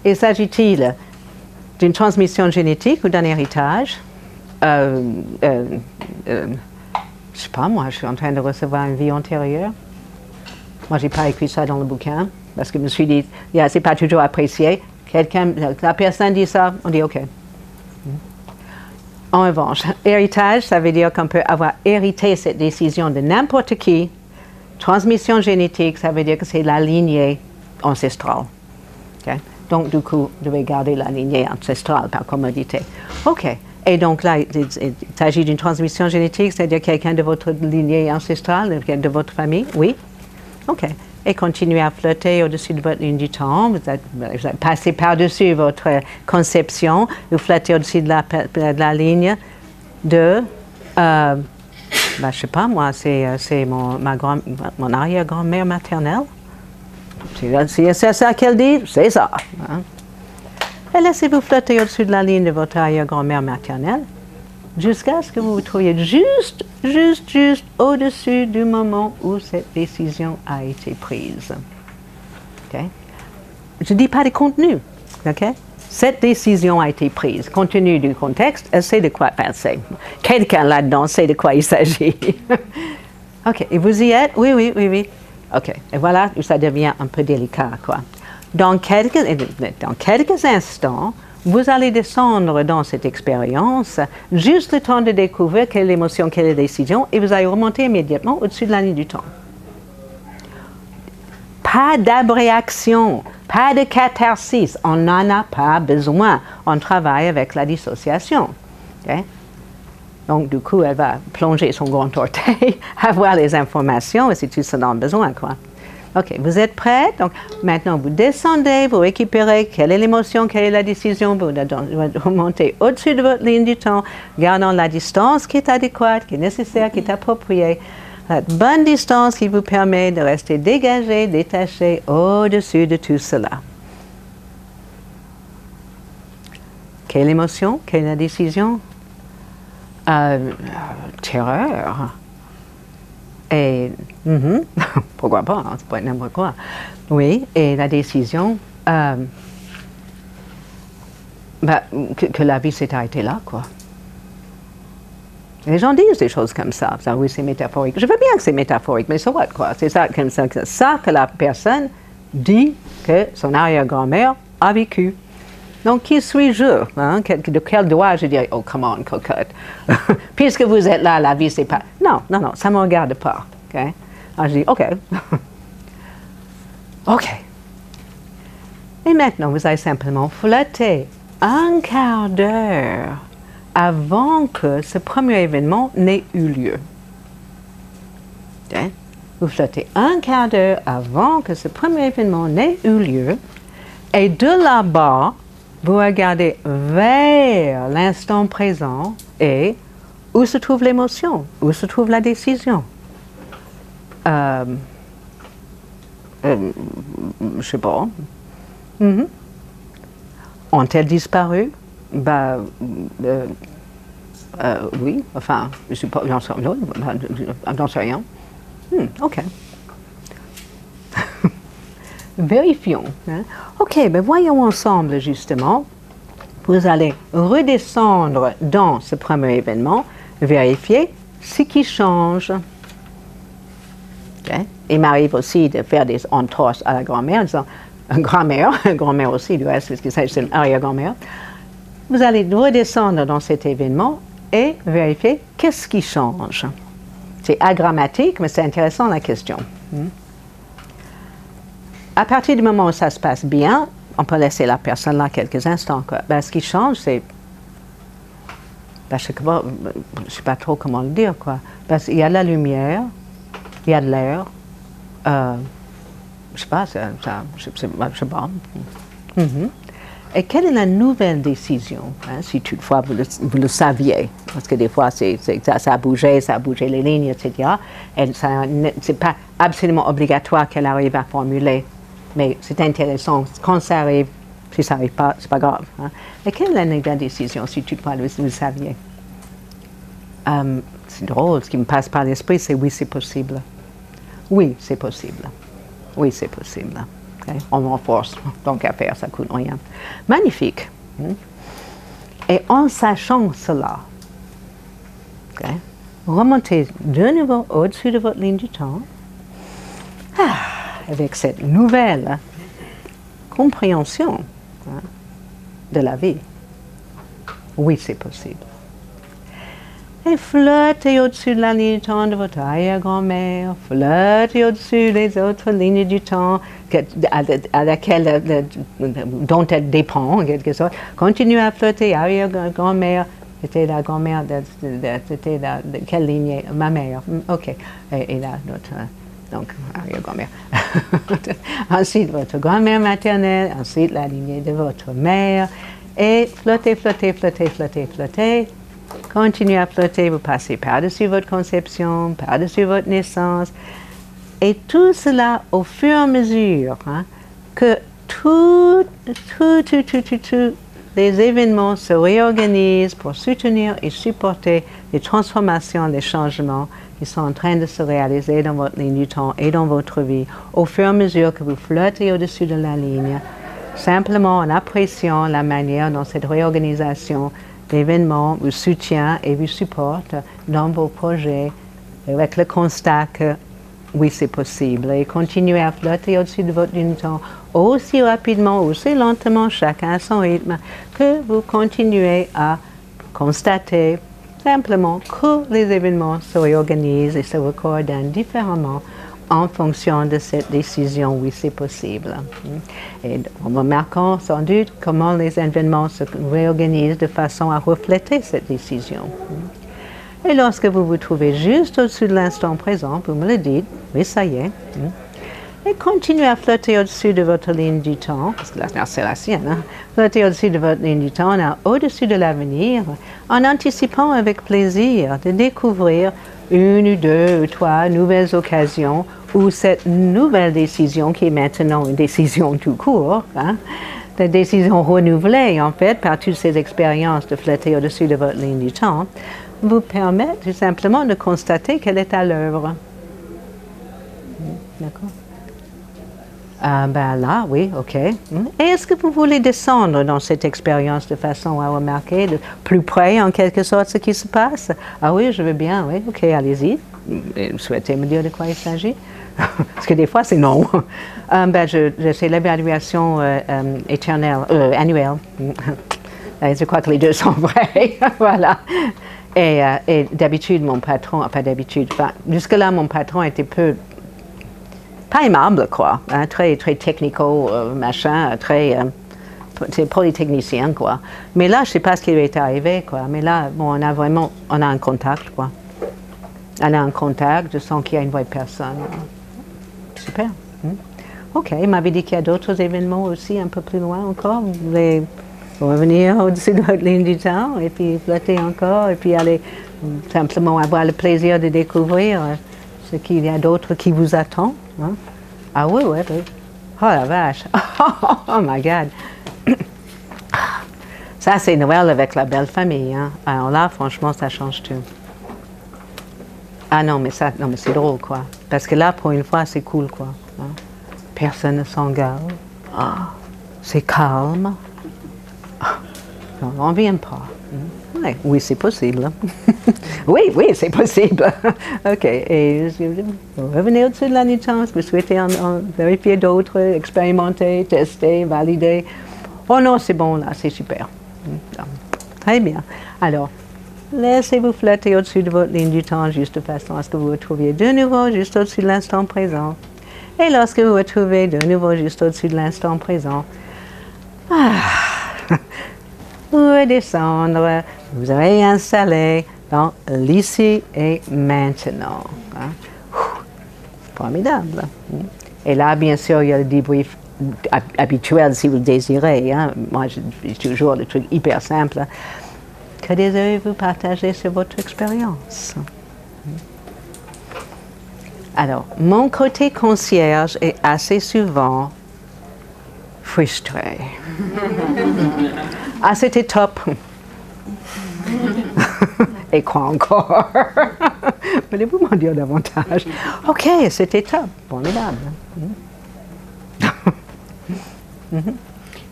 Et s'agit-il d'une transmission génétique ou d'un héritage? Je sais pas, moi, je suis en train de recevoir une vie antérieure. Moi, j'ai pas écrit ça dans le bouquin, parce que je me suis dit, c'est pas toujours apprécié. La personne dit ça, on dit OK. En revanche, héritage, ça veut dire qu'on peut avoir hérité cette décision de n'importe qui. Transmission génétique, ça veut dire que c'est la lignée ancestrale. Okay? Donc, du coup, vous devez garder la lignée ancestrale par commodité. OK. Et donc là, il s'agit d'une transmission génétique, c'est-à-dire quelqu'un de votre lignée ancestrale, de votre famille? Oui? OK. Et continuez à flotter au-dessus de votre ligne du temps. Vous êtes passé par-dessus votre conception. Vous flottez au-dessus de la ligne de... je ne sais pas, moi, c'est mon arrière-grand-mère maternelle. C'est ça qu'elle dit, c'est ça. Et laissez-vous flotter au-dessus de la ligne de votre arrière-grand-mère maternelle jusqu'à ce que vous vous trouviez juste au-dessus du moment où cette décision a été prise. Okay? Je ne dis pas de contenu. Okay? Cette décision a été prise. Compte tenu du contexte, elle sait de quoi penser. Quelqu'un là-dedans sait de quoi il s'agit. OK. Et vous y êtes? Oui. OK. Et voilà, ça devient un peu délicat, quoi. Dans quelques instants, vous allez descendre dans cette expérience, juste le temps de découvrir quelle émotion, quelle décision, et vous allez remonter immédiatement au-dessus de la ligne du temps. Pas d'abréaction, pas de catharsis, on n'en a pas besoin. On travaille avec la dissociation. Okay? Donc, du coup, elle va plonger son grand orteil, avoir les informations, et c'est tout ce dont on a besoin, quoi. OK, vous êtes prêts? Donc, maintenant, vous descendez, vous récupérez quelle est l'émotion, quelle est la décision, vous remontez au-dessus de votre ligne du temps, gardant la distance qui est adéquate, qui est nécessaire, qui est appropriée, la bonne distance qui vous permet de rester dégagé, détaché au-dessus de tout cela. Quelle émotion, quelle est la décision? Terreur. Et, pourquoi pas, hein, c'est pas n'importe quoi. Oui, et la décision, que la vie s'est arrêtée là, quoi. Les gens disent des choses comme ça. Oui, c'est métaphorique. Je veux bien que c'est métaphorique, mais so what, quoi. C'est ça, comme ça que la personne dit que son arrière-grand-mère a vécu. Donc, qui suis-je? Hein? De quel droit je dirais, oh, come on, cocotte. Puisque vous êtes là, la vie, c'est pas... Non, ça ne me regarde pas. Okay? Alors, je dis, OK. OK. Et maintenant, vous allez simplement flotter un quart d'heure avant que ce premier événement n'ait eu lieu. Okay? Vous flottez un quart d'heure avant que ce premier événement n'ait eu lieu, et de là-bas, vous regardez vers l'instant présent et où se trouve l'émotion, où se trouve la décision. Je ne sais pas. Ont-elles disparu? Oui, enfin, je sais pas, j'en sais rien. OK. Vérifions. Hein. OK, voyons ensemble, justement. Vous allez redescendre dans ce premier événement, vérifier ce qui change. Okay. Il m'arrive aussi de faire des entorses à la grand-mère, en disant, grand-mère aussi, du reste, parce que c'est une arrière-grand-mère. Vous allez redescendre dans cet événement et vérifier qu'est-ce qui change. C'est agrammatique, mais c'est intéressant la question. À partir du moment où ça se passe bien, on peut laisser la personne là quelques instants. Quoi. Ce qui change, c'est... je ne sais pas trop comment le dire. Quoi. Parce qu'il y a de la lumière, il y a de l'air. Je ne sais pas, je sais pas. Et quelle est la nouvelle décision, hein, si toutefois vous le saviez? Parce que des fois, ça a bougé les lignes, etc. Et ce n'est pas absolument obligatoire qu'elle arrive à formuler. Mais c'est intéressant. Quand ça arrive, si ça n'arrive pas, c'est pas grave. Hein. Et quelle est la nouvelle décision, si toutefois vous le saviez? C'est drôle, ce qui me passe par l'esprit, c'est oui, c'est possible. Oui, c'est possible. Oui, c'est possible. Okay? On renforce, donc à faire, ça ne coûte rien. Magnifique. Et en sachant cela, okay, remontez de nouveau au-dessus de votre ligne du temps, avec cette nouvelle compréhension de la vie. Oui, c'est possible. Et flottez au-dessus de la ligne du temps de votre arrière-grand-mère, flottez au-dessus des autres lignes du temps dont elle dépend, en quelque sorte. Continuez à flotter, arrière-grand-mère, c'était la grand-mère, c'était de quelle lignée? Ma mère, OK. Et là, notre... donc, arrière-grand-mère. Ensuite, votre grand-mère maternelle, ensuite la lignée de votre mère, et flottez, flottez, flottez, flottez, flottez. Continuez à flotter, vous passez par-dessus votre conception, par-dessus votre naissance, et tout cela au fur et à mesure que tous les événements se réorganisent pour soutenir et supporter les transformations, les changements qui sont en train de se réaliser dans votre ligne du temps et dans votre vie, au fur et à mesure que vous flottez au-dessus de la ligne, simplement en appréciant la manière dont cette réorganisation d'événements vous soutient et vous supporte dans vos projets, avec le constat que oui, c'est possible. Et continuez à flotter au-dessus de votre ligne du temps aussi rapidement, aussi lentement, chacun à son rythme, que vous continuez à constater simplement que les événements se réorganisent et se coordonnent différemment en fonction de cette décision, oui, c'est possible. Et en remarquant sans doute comment les événements se réorganisent de façon à refléter cette décision. Et lorsque vous vous trouvez juste au-dessus de l'instant présent, vous me le dites, oui, ça y est. Et continuez à flotter au-dessus de votre ligne du temps, parce que là, c'est la sienne, flotter au-dessus de votre ligne du temps, au-dessus de l'avenir, en anticipant avec plaisir de découvrir une ou deux ou trois nouvelles occasions où cette nouvelle décision, qui est maintenant une décision tout court, la décision renouvelée en fait par toutes ces expériences de flotter au-dessus de votre ligne du temps, vous permet tout simplement de constater qu'elle est à l'œuvre. d'accord. Ben là, oui, OK. Et est-ce que vous voulez descendre dans cette expérience de façon à remarquer de plus près, en quelque sorte, ce qui se passe? Ah oui, je veux bien, oui, OK, allez-y. Vous souhaitez me dire de quoi il s'agit? Parce que des fois, c'est non. C'est l'évaluation éternelle, annuelle. Je crois que les deux sont vrais, voilà. Et d'habitude, mon patron, pas d'habitude, jusque-là, mon patron était pas aimable, quoi, hein, très, très technico, machin, très, c'est polytechnicien, quoi. Mais là, je sais pas ce qui lui est arrivé, quoi. Mais là, bon, on a un contact, quoi. On a un contact, je sens qu'il y a une vraie personne. Super. OK, il m'avait dit qu'il y a d'autres événements aussi, un peu plus loin encore. Vous voulez revenir au-dessus de votre ligne du temps, et puis flotter encore, et puis aller simplement avoir le plaisir de découvrir ce qu'il y a d'autre qui vous attend. Hein? Ah oui, oui, oui. Oh la vache. Oh my God. Ça, c'est Noël avec la belle famille. Hein? Alors là, franchement, ça change tout. Ah non, mais c'est drôle, quoi. Parce que là, pour une fois, c'est cool, quoi. Hein? Personne ne s'engage. Ah, c'est calme. Ah, on ne vient pas. Ouais, oui, c'est possible. Oui, c'est possible. OK. Et revenez au-dessus de la nuitance, vous souhaitez en vérifier d'autres, expérimenter, tester, valider. Oh non, c'est bon, là, c'est super. Très bien. Alors, laissez-vous flotter au-dessus de votre ligne du temps, juste de façon à ce que vous retrouviez de nouveau juste au-dessus de l'instant présent. Et lorsque vous retrouvez de nouveau juste au-dessus de l'instant présent, redescendre, vous avez installé dans l'ici et maintenant. Hein? Formidable. Et là, bien sûr, il y a le débrief habituel si vous le désirez. Hein? Moi, j'ai toujours le truc hyper simple. Que désirez-vous partager sur votre expérience? Alors, mon côté concierge est assez souvent frustré. Ah, c'était top. Et quoi encore? Voulez-vous m'en dire davantage? OK, c'était top. Formidable.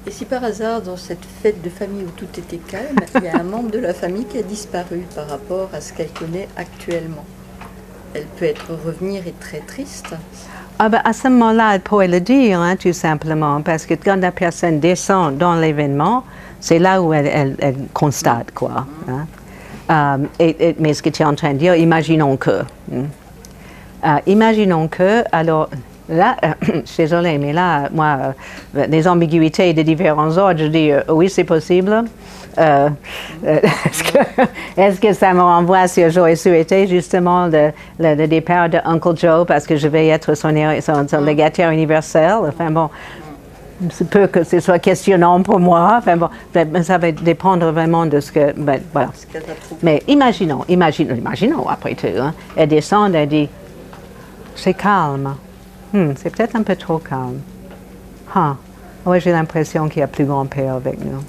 Et si par hasard, dans cette fête de famille où tout était calme, il y a un membre de la famille qui a disparu par rapport à ce qu'elle connaît actuellement, elle peut revenir et très triste. Ah ben, à ce moment-là, elle pourrait le dire, hein, tout simplement, parce que quand la personne descend dans l'événement, c'est là où elle constate, quoi. Hein. Mais ce que tu es en train de dire, imaginons que. Imaginons que, alors, là, je suis désolée, mais là, moi, des ambiguïtés de différents ordres, je dis, oui, c'est possible. Est-ce que ça me renvoie si j'aurais souhaité justement le départ de Uncle Joe parce que je vais être son légataire universel? Enfin bon, il se peut que ce soit questionnant pour moi. Enfin bon, ça va dépendre vraiment de ce que... Ben, voilà. Mais imaginons après tout. Hein, elle descend, elle dit, c'est calme. C'est peut-être un peu trop calme. Oui, j'ai l'impression qu'il y a plus grand-père avec nous.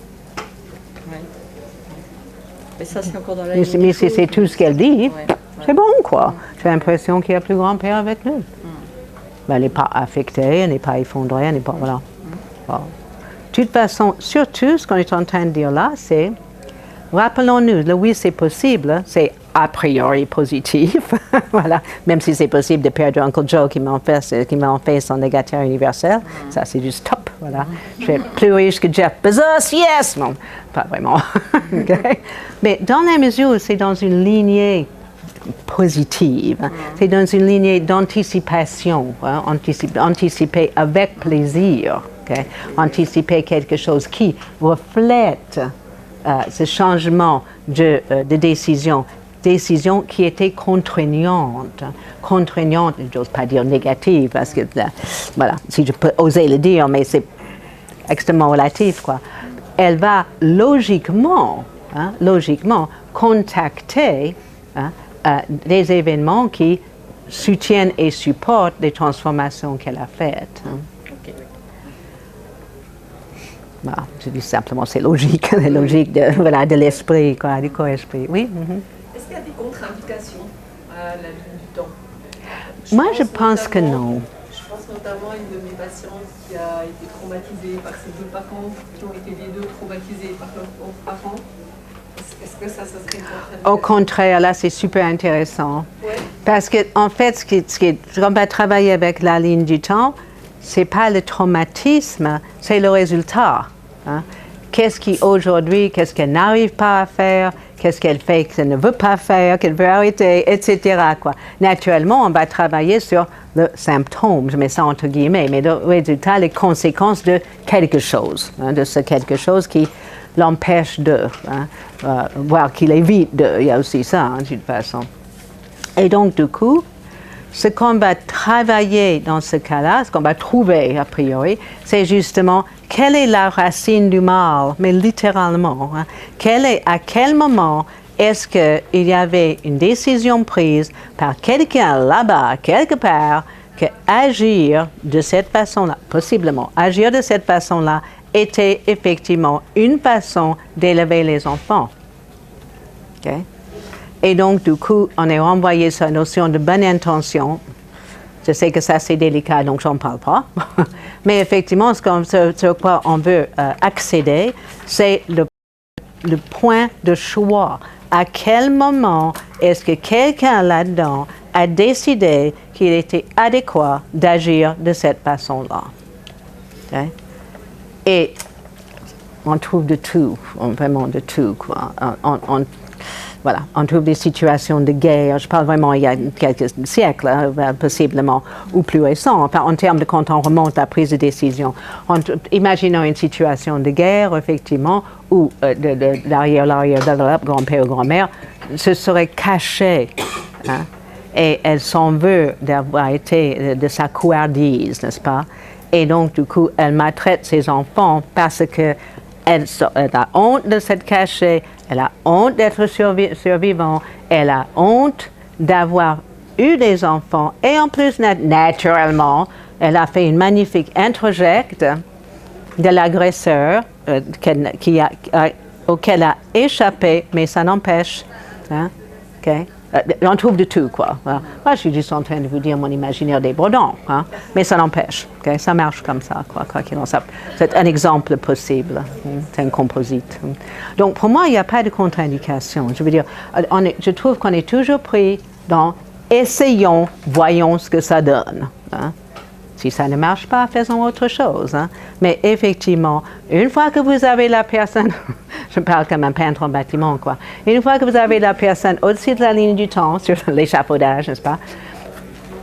Mais ça, c'est encore dans la Mais si c'est tout ce qu'elle dit, c'est bon, quoi. J'ai l'impression qu'il y a plus grand-père avec nous. Ben, elle n'est pas affectée, elle n'est pas effondrée, elle n'est pas... Voilà. Bon. De toute façon, surtout, ce qu'on est en train de dire là, c'est... Rappelons-nous, le oui, c'est possible, c'est a priori positif. Voilà. Même si c'est possible de perdre Uncle Joe qui m'en fait son légataire universel, ça, c'est juste top. Voilà. Je suis plus riche que Jeff Bezos, yes! Non, pas vraiment. Okay? Mais dans la mesure où c'est dans une lignée positive, c'est dans une lignée d'anticipation, hein, anticiper avec plaisir, okay? Anticiper quelque chose qui reflète ce changement de décision qui était contraignante, je n'ose pas dire négative, parce que, voilà, si je peux oser le dire, mais c'est extrêmement relatif, quoi. Elle va logiquement contacter des événements qui soutiennent et supportent les transformations qu'elle a faites. Hein. Voilà, je dis simplement, c'est logique, la logique de l'esprit, quoi, du corps-esprit. Oui? Est-ce qu'il y a des contre-indications à la ligne du temps? Moi, je pense que non. Je pense notamment à une de mes patientes qui a été traumatisée par ses deux parents, qui ont été les deux traumatisés par leurs parents. Est-ce que ça serait une contre-indication? Au contraire, là, c'est super intéressant. Ouais. Parce que, en fait, on va travailler avec la ligne du temps, c'est pas le traumatisme, c'est le résultat. Hein. Qu'est-ce qu'elle n'arrive pas à faire, qu'est-ce qu'elle fait qu'elle ne veut pas faire, qu'elle veut arrêter, etc. quoi. Naturellement, on va travailler sur le symptôme, je mets ça entre guillemets, mais le résultat, les conséquences de quelque chose, hein, de ce quelque chose qui l'empêche de, voire qui l'évite de, il y a aussi ça, hein, de toute façon. Et donc, du coup, ce qu'on va travailler dans ce cas-là, ce qu'on va trouver a priori, c'est justement quelle est la racine du mal, mais littéralement. Hein, à quel moment est-ce qu'il y avait une décision prise par quelqu'un là-bas, quelque part, que agir de cette façon-là, possiblement, agir de cette façon-là, était effectivement une façon d'élever les enfants. Okay? Et donc, du coup, on est renvoyé sur la notion de bonne intention. Je sais que ça, c'est délicat, donc j'en parle pas. Mais effectivement, sur quoi on veut accéder, c'est le point de choix. À quel moment est-ce que quelqu'un là-dedans a décidé qu'il était adéquat d'agir de cette façon-là? Okay? Et on trouve de tout, vraiment de tout, quoi. Voilà, on trouve des situations de guerre, je parle vraiment il y a quelques siècles, hein, possiblement, ou plus récents, enfin, en termes de quand on remonte à la prise de décision. Imaginons une situation de guerre, effectivement, où l'arrière-grand-père ou grand-mère se serait caché, hein, et elle s'en veut d'avoir été de sa couardise, n'est-ce pas? Et donc, du coup, elle maltraite ses enfants parce qu'elle a honte de s'être cachée, elle a honte d'être survivant, elle a honte d'avoir eu des enfants. Et en plus, naturellement, elle a fait une magnifique introjecte de l'agresseur auquel a échappé, mais ça n'empêche. Hein, okay? On trouve de tout, quoi. Voilà. Moi, je suis juste en train de vous dire mon imaginaire débordant, hein, mais ça n'empêche. Okay? Ça marche comme ça, quoi qu'il en soit. C'est un exemple possible. C'est un composite. Donc, pour moi, il n'y a pas de contre-indication. Je veux dire, je trouve qu'on est toujours pris dans « essayons, voyons ce que ça donne hein. ». Si ça ne marche pas, faisons autre chose. Hein. Mais effectivement, une fois que vous avez la personne, je parle comme un peintre en bâtiment, quoi. Une fois que vous avez la personne au-dessus de la ligne du temps, sur l'échafaudage, n'est-ce pas?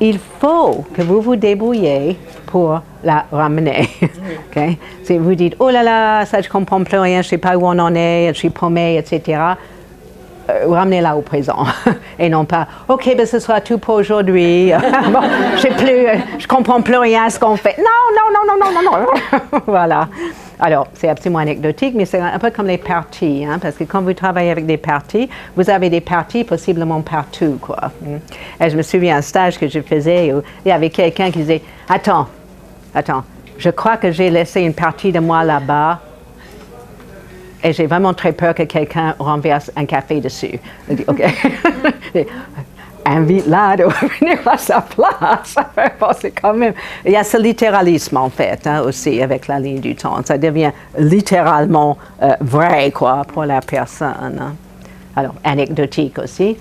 Il faut que vous vous débrouillez pour la ramener. Okay? Si vous dites, oh là là, ça je comprends plus rien, je ne sais pas où on en est, je suis paumé, etc. Ramenez-la au présent et non pas ok ben ce sera tout pour aujourd'hui bon, je comprends plus rien à ce qu'on fait non voilà. Alors c'est absolument anecdotique mais c'est un peu comme les parties hein, parce que quand vous travaillez avec des parties vous avez des parties possiblement partout quoi. Et je me souviens un stage que je faisais où il y avait quelqu'un qui disait attends je crois que j'ai laissé une partie de moi là-bas. Et j'ai vraiment très peur que quelqu'un renverse un café dessus. Je dis, OK. Invite-la de revenir à sa place. C'est quand même... Il y a ce littéralisme, en fait, hein, aussi, avec la ligne du temps. Ça devient littéralement vrai, quoi, pour la personne. Hein. Alors, anecdotique aussi.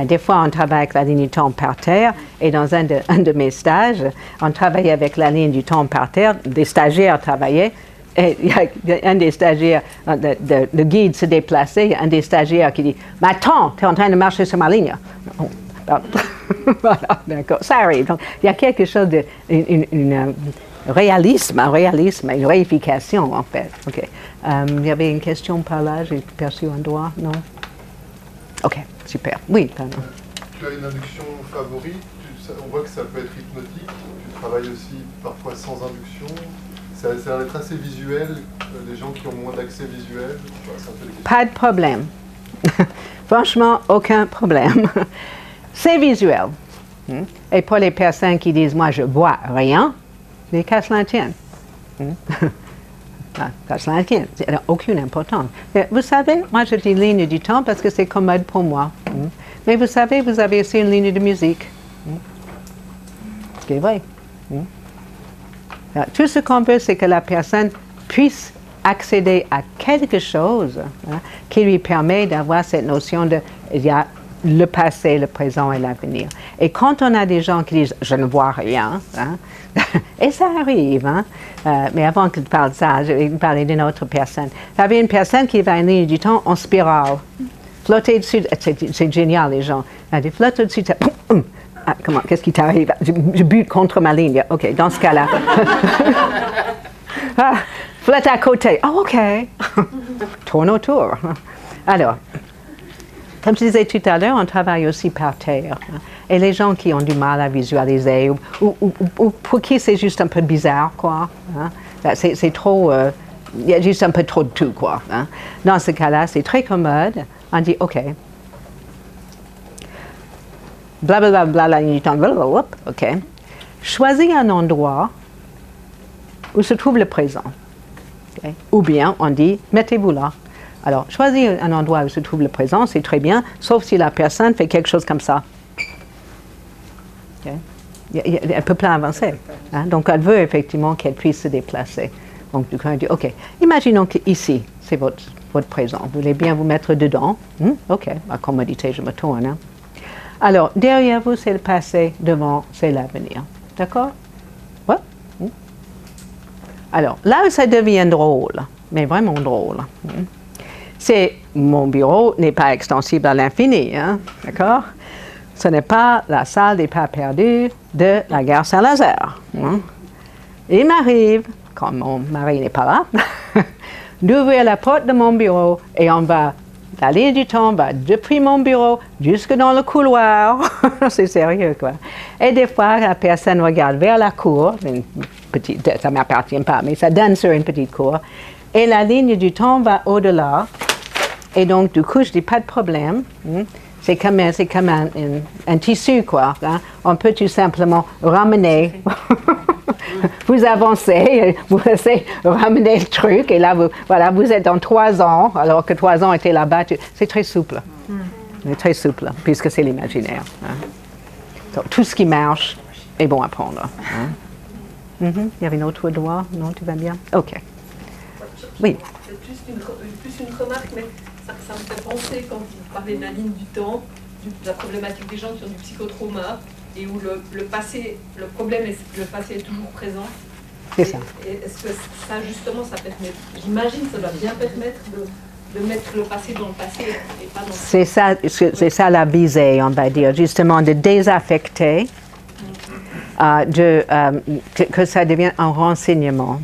Des fois, on travaille avec la ligne du temps par terre. Et dans un de mes stages, on travaillait avec la ligne du temps par terre. Des stagiaires travaillaient. Et il y a un des stagiaires, le guide se déplaçait, il y a un des stagiaires qui dit « Mais attends, tu es en train de marcher sur ma ligne. Oh, » Voilà, d'accord, ça arrive. Donc, il y a quelque chose de... un réalisme, une réification, en fait. OK. Il y avait une question par là, j'ai perçu un doigt, non? OK, super. Oui, pardon. Tu as une induction favorite, on voit que ça peut être hypnotique, tu travailles aussi parfois sans induction. Ça a l'air d'être assez visuel, les gens qui ont moins d'accès visuel. Pas de problème. Franchement, aucun problème. C'est visuel. Et pour les personnes qui disent, moi, je vois rien, les qu'à cela tienne. Qu'à cela tienne, ça n'a aucune importance. Mais vous savez, moi, je dis ligne du temps parce que c'est commode pour moi. Mais vous savez, vous avez aussi une ligne de musique. Ce qui est vrai. Alors, tout ce qu'on veut, c'est que la personne puisse accéder à quelque chose qui lui permet d'avoir cette notion de il y a le passé, le présent et l'avenir. Et quand on a des gens qui disent « je ne vois rien », et ça arrive, mais avant que je parle de ça, je vais parler d'une autre personne. J'avais une personne qui va une ligne du temps en spirale. Flotter dessus, c'est génial les gens. Elle dit flotter dessus, comment, qu'est-ce qui t'arrive? Je bute contre ma ligne. OK, dans ce cas-là. Flotte à côté. Oh, OK. Tourne autour. Alors, comme je disais tout à l'heure, on travaille aussi par terre. Et les gens qui ont du mal à visualiser, ou pour qui c'est juste un peu bizarre, quoi. C'est trop, il y a juste un peu trop de tout, quoi. Dans ce cas-là, c'est très commode. On dit, OK. Blablabla, la ligne du temps, OK. Choisis un endroit où se trouve le présent. Okay. Ou bien, on dit, mettez-vous là. Alors, choisir un endroit où se trouve le présent, c'est très bien, sauf si la personne fait quelque chose comme ça. Okay. Elle ne peut pas avancer. Donc, elle veut effectivement qu'elle puisse se déplacer. Donc, du coup, elle dit, OK, imaginons qu'ici, c'est votre présent. Vous voulez bien vous mettre dedans. OK, à commodité, je me tourne. Alors, derrière vous, c'est le passé, devant, c'est l'avenir. D'accord? Ouais? Alors, là où ça devient drôle, mais vraiment drôle, c'est mon bureau n'est pas extensible à l'infini, d'accord? Ce n'est pas la salle des pas perdus de la gare Saint-Lazare. Il m'arrive, quand mon mari n'est pas là, d'ouvrir la porte de mon bureau et on va, la ligne du temps va depuis mon bureau jusque dans le couloir. C'est sérieux, quoi. Et des fois, la personne regarde vers la cour, une petite, ça ne m'appartient pas, mais ça donne sur une petite cour, et la ligne du temps va au-delà. Et donc, du coup, je dis pas de problème. C'est comme un tissu, quoi. On peut tout simplement ramener. Vous avancez, vous laissez ramener le truc, et là, vous êtes dans 3 ans, alors que 3 ans étaient là-bas. C'est très souple. C'est très souple, puisque c'est l'imaginaire. Donc, tout ce qui marche est bon à prendre. Il y avait une autre doigt? Non, tu vas bien? OK. Oui. C'est plus une remarque, mais ça me fait penser quand vous parlez de la ligne du temps, de la problématique des gens qui ont du psychotrauma et où le passé, le problème est que le passé est toujours présent. C'est ça. Et est-ce que ça, justement, ça permet, j'imagine que ça doit bien permettre de mettre le passé dans le passé et pas dans le passé. C'est ça la visée, on va dire, justement, de désaffecter, que ça devienne un renseignement.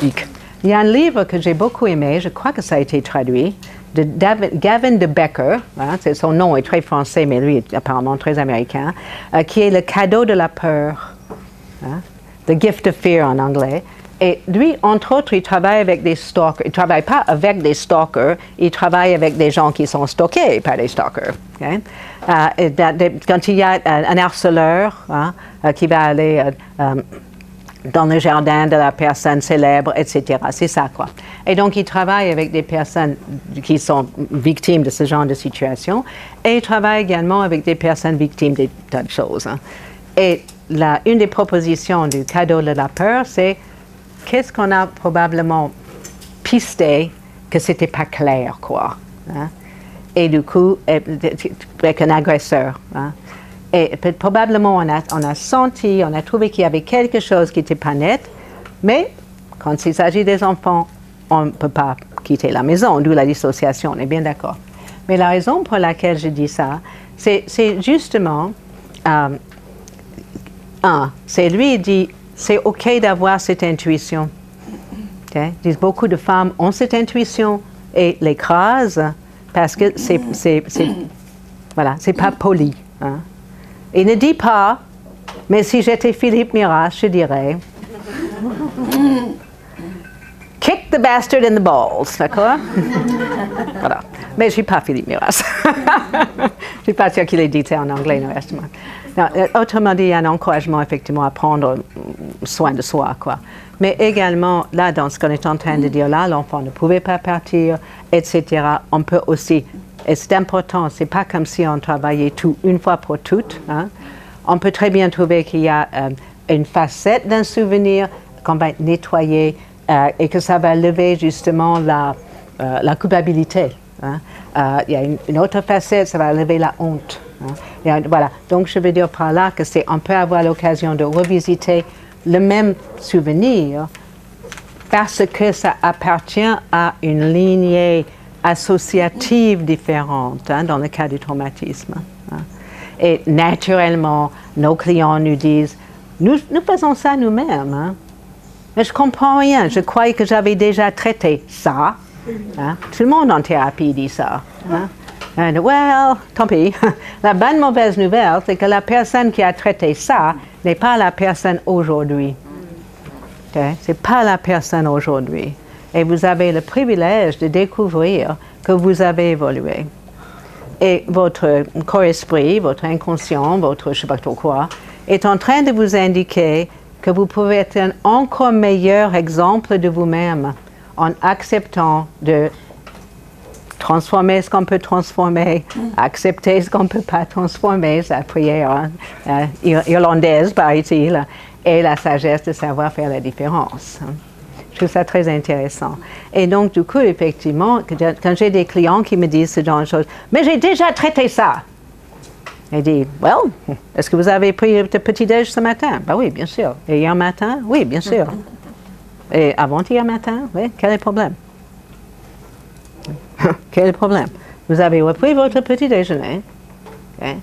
Il y a un livre que j'ai beaucoup aimé, je crois que ça a été traduit, de Gavin de Becker, son nom est très français, mais lui est apparemment très américain, qui est Le cadeau de la peur, The Gift of Fear en anglais. Et lui, entre autres, il travaille avec des stalkers. Il ne travaille pas avec des stalkers, il travaille avec des gens qui sont stalkés par des stalkers. Okay? Quand il y a un harceleur qui va aller dans le jardin de la personne célèbre, etc. C'est ça, quoi. Et donc, il travaille avec des personnes qui sont victimes de ce genre de situation, et il travaille également avec des personnes victimes des tas de choses. Et une des propositions du cadeau de la peur, c'est qu'est-ce qu'on a probablement pisté que c'était pas clair, quoi. Et du coup, avec un agresseur. Et probablement, on a senti, on a trouvé qu'il y avait quelque chose qui n'était pas net, mais quand il s'agit des enfants, on ne peut pas quitter la maison, d'où la dissociation, on est bien d'accord. Mais la raison pour laquelle je dis ça, c'est justement, c'est lui qui dit, c'est OK d'avoir cette intuition. Okay? Beaucoup de femmes ont cette intuition et l'écrasent parce que c'est pas poli. Il ne dit pas, mais si j'étais Philippe Miras, je dirais kick the bastard in the balls, d'accord? Voilà. Mais je ne suis pas Philippe Miras. Je ne suis pas sûre qu'il ait dit ça en anglais, non, autrement dit, il y a un encouragement effectivement à prendre soin de soi, quoi. Mais également, là, dans ce qu'on est en train de dire là, l'enfant ne pouvait pas partir, etc. On peut aussi, et c'est important, c'est pas comme si on travaillait tout une fois pour toutes. On peut très bien trouver qu'il y a une facette d'un souvenir qu'on va nettoyer et que ça va lever justement la culpabilité. Hein. Il y a une autre facette, ça va lever la honte. Hein. Et voilà. Donc je veux dire par là que on peut avoir l'occasion de revisiter le même souvenir parce que ça appartient à une lignée associative différente hein, dans le cas du traumatisme. Hein. Et naturellement, nos clients nous disent, nous faisons ça nous-mêmes. Hein. Mais je ne comprends rien. Je croyais que j'avais déjà traité ça. Hein. Tout le monde en thérapie dit ça. Hein. And, well, tant pis. La bonne mauvaise nouvelle, c'est que la personne qui a traité ça n'est pas la personne aujourd'hui. Okay? Ce n'est pas la personne aujourd'hui. Et vous avez le privilège de découvrir que vous avez évolué. Et votre corps-esprit, votre inconscient, votre je ne sais pas trop quoi, est en train de vous indiquer que vous pouvez être un encore meilleur exemple de vous-même en acceptant de transformer ce qu'on peut transformer, accepter ce qu'on ne peut pas transformer, c'est la prière irlandaise, paraît-il, et la sagesse de savoir faire la différence. Je trouve ça très intéressant. Et donc, du coup, effectivement, quand j'ai des clients qui me disent ce genre de choses, mais j'ai déjà traité ça. Et dit, well, est-ce que vous avez pris le petit-déj ce matin? Ben oui, bien sûr. Et hier matin? Oui, bien sûr. Et avant-hier matin? Oui, quel est le problème? Quel est le problème? Vous avez repris votre petit-déjeuner. Okay.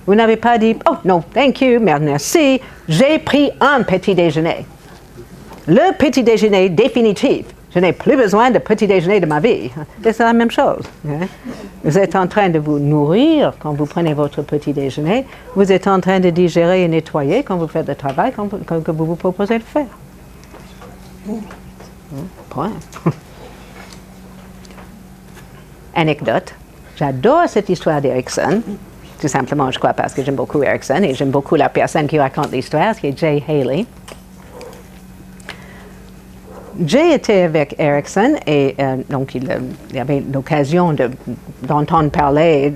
Vous n'avez pas dit, oh non, thank you, merci, j'ai pris un petit-déjeuner. Le petit-déjeuner définitif. Je n'ai plus besoin de petit-déjeuner de ma vie. C'est la même chose. Hein? Vous êtes en train de vous nourrir quand vous prenez votre petit-déjeuner. Vous êtes en train de digérer et nettoyer quand vous faites le travail que vous vous proposez de faire. Point. Anecdote. J'adore cette histoire d'Erikson. Tout simplement, je crois, parce que j'aime beaucoup Erikson et j'aime beaucoup la personne qui raconte l'histoire, qui est Jay Haley. Jay était avec Erikson et donc il avait l'occasion d'entendre parler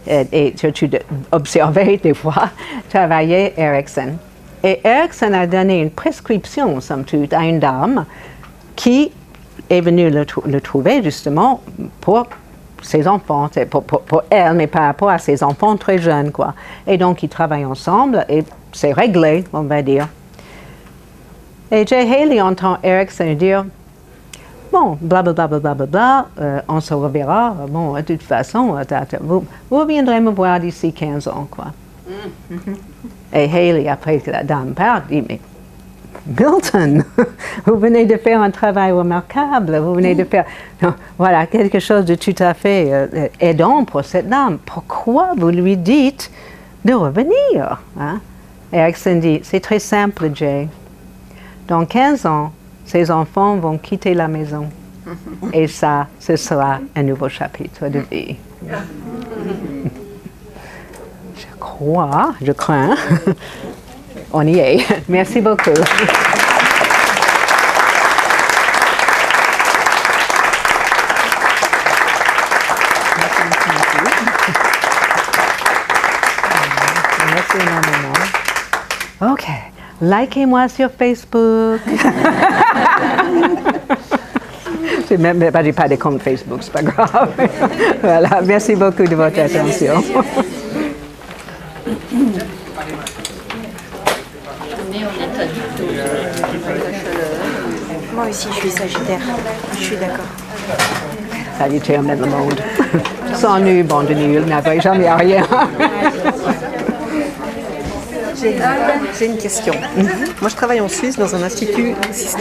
et surtout d'observer des fois travailler Erikson. Et Erikson a donné une prescription, somme toute, à une dame qui est venue le trouver justement pour ses enfants, pour elle, mais par rapport à ses enfants très jeunes, quoi. Et donc ils travaillent ensemble et c'est réglé, on va dire. Et Jay Haley entend Erikson dire, bon, blablabla, bla, bla, bla, on se reverra, bon, de toute façon, vous viendrez me voir d'ici 15 ans, quoi. Et Haley, après que la dame parle, dit, mais Milton, vous venez de faire un travail remarquable, vous venez de faire, voilà, quelque chose de tout à fait aidant pour cette dame. Pourquoi vous lui dites de revenir? Hein? Erikson dit, c'est très simple, Jay. Dans 15 ans, ses enfants vont quitter la maison. Et ça, ce sera un nouveau chapitre de vie. Je crains. On y est. Merci beaucoup. Merci énormément. OK. Likez-moi sur Facebook. Je n'ai pas de compte Facebook, c'est pas grave. Voilà, merci beaucoup de votre attention. Moi aussi, je suis Sagittaire. Je suis d'accord. Sagittaire mène le monde. Sans nul, bande de nuls, n'avait jamais rien. J'ai une question. Moi, je travaille en Suisse dans un institut systémique.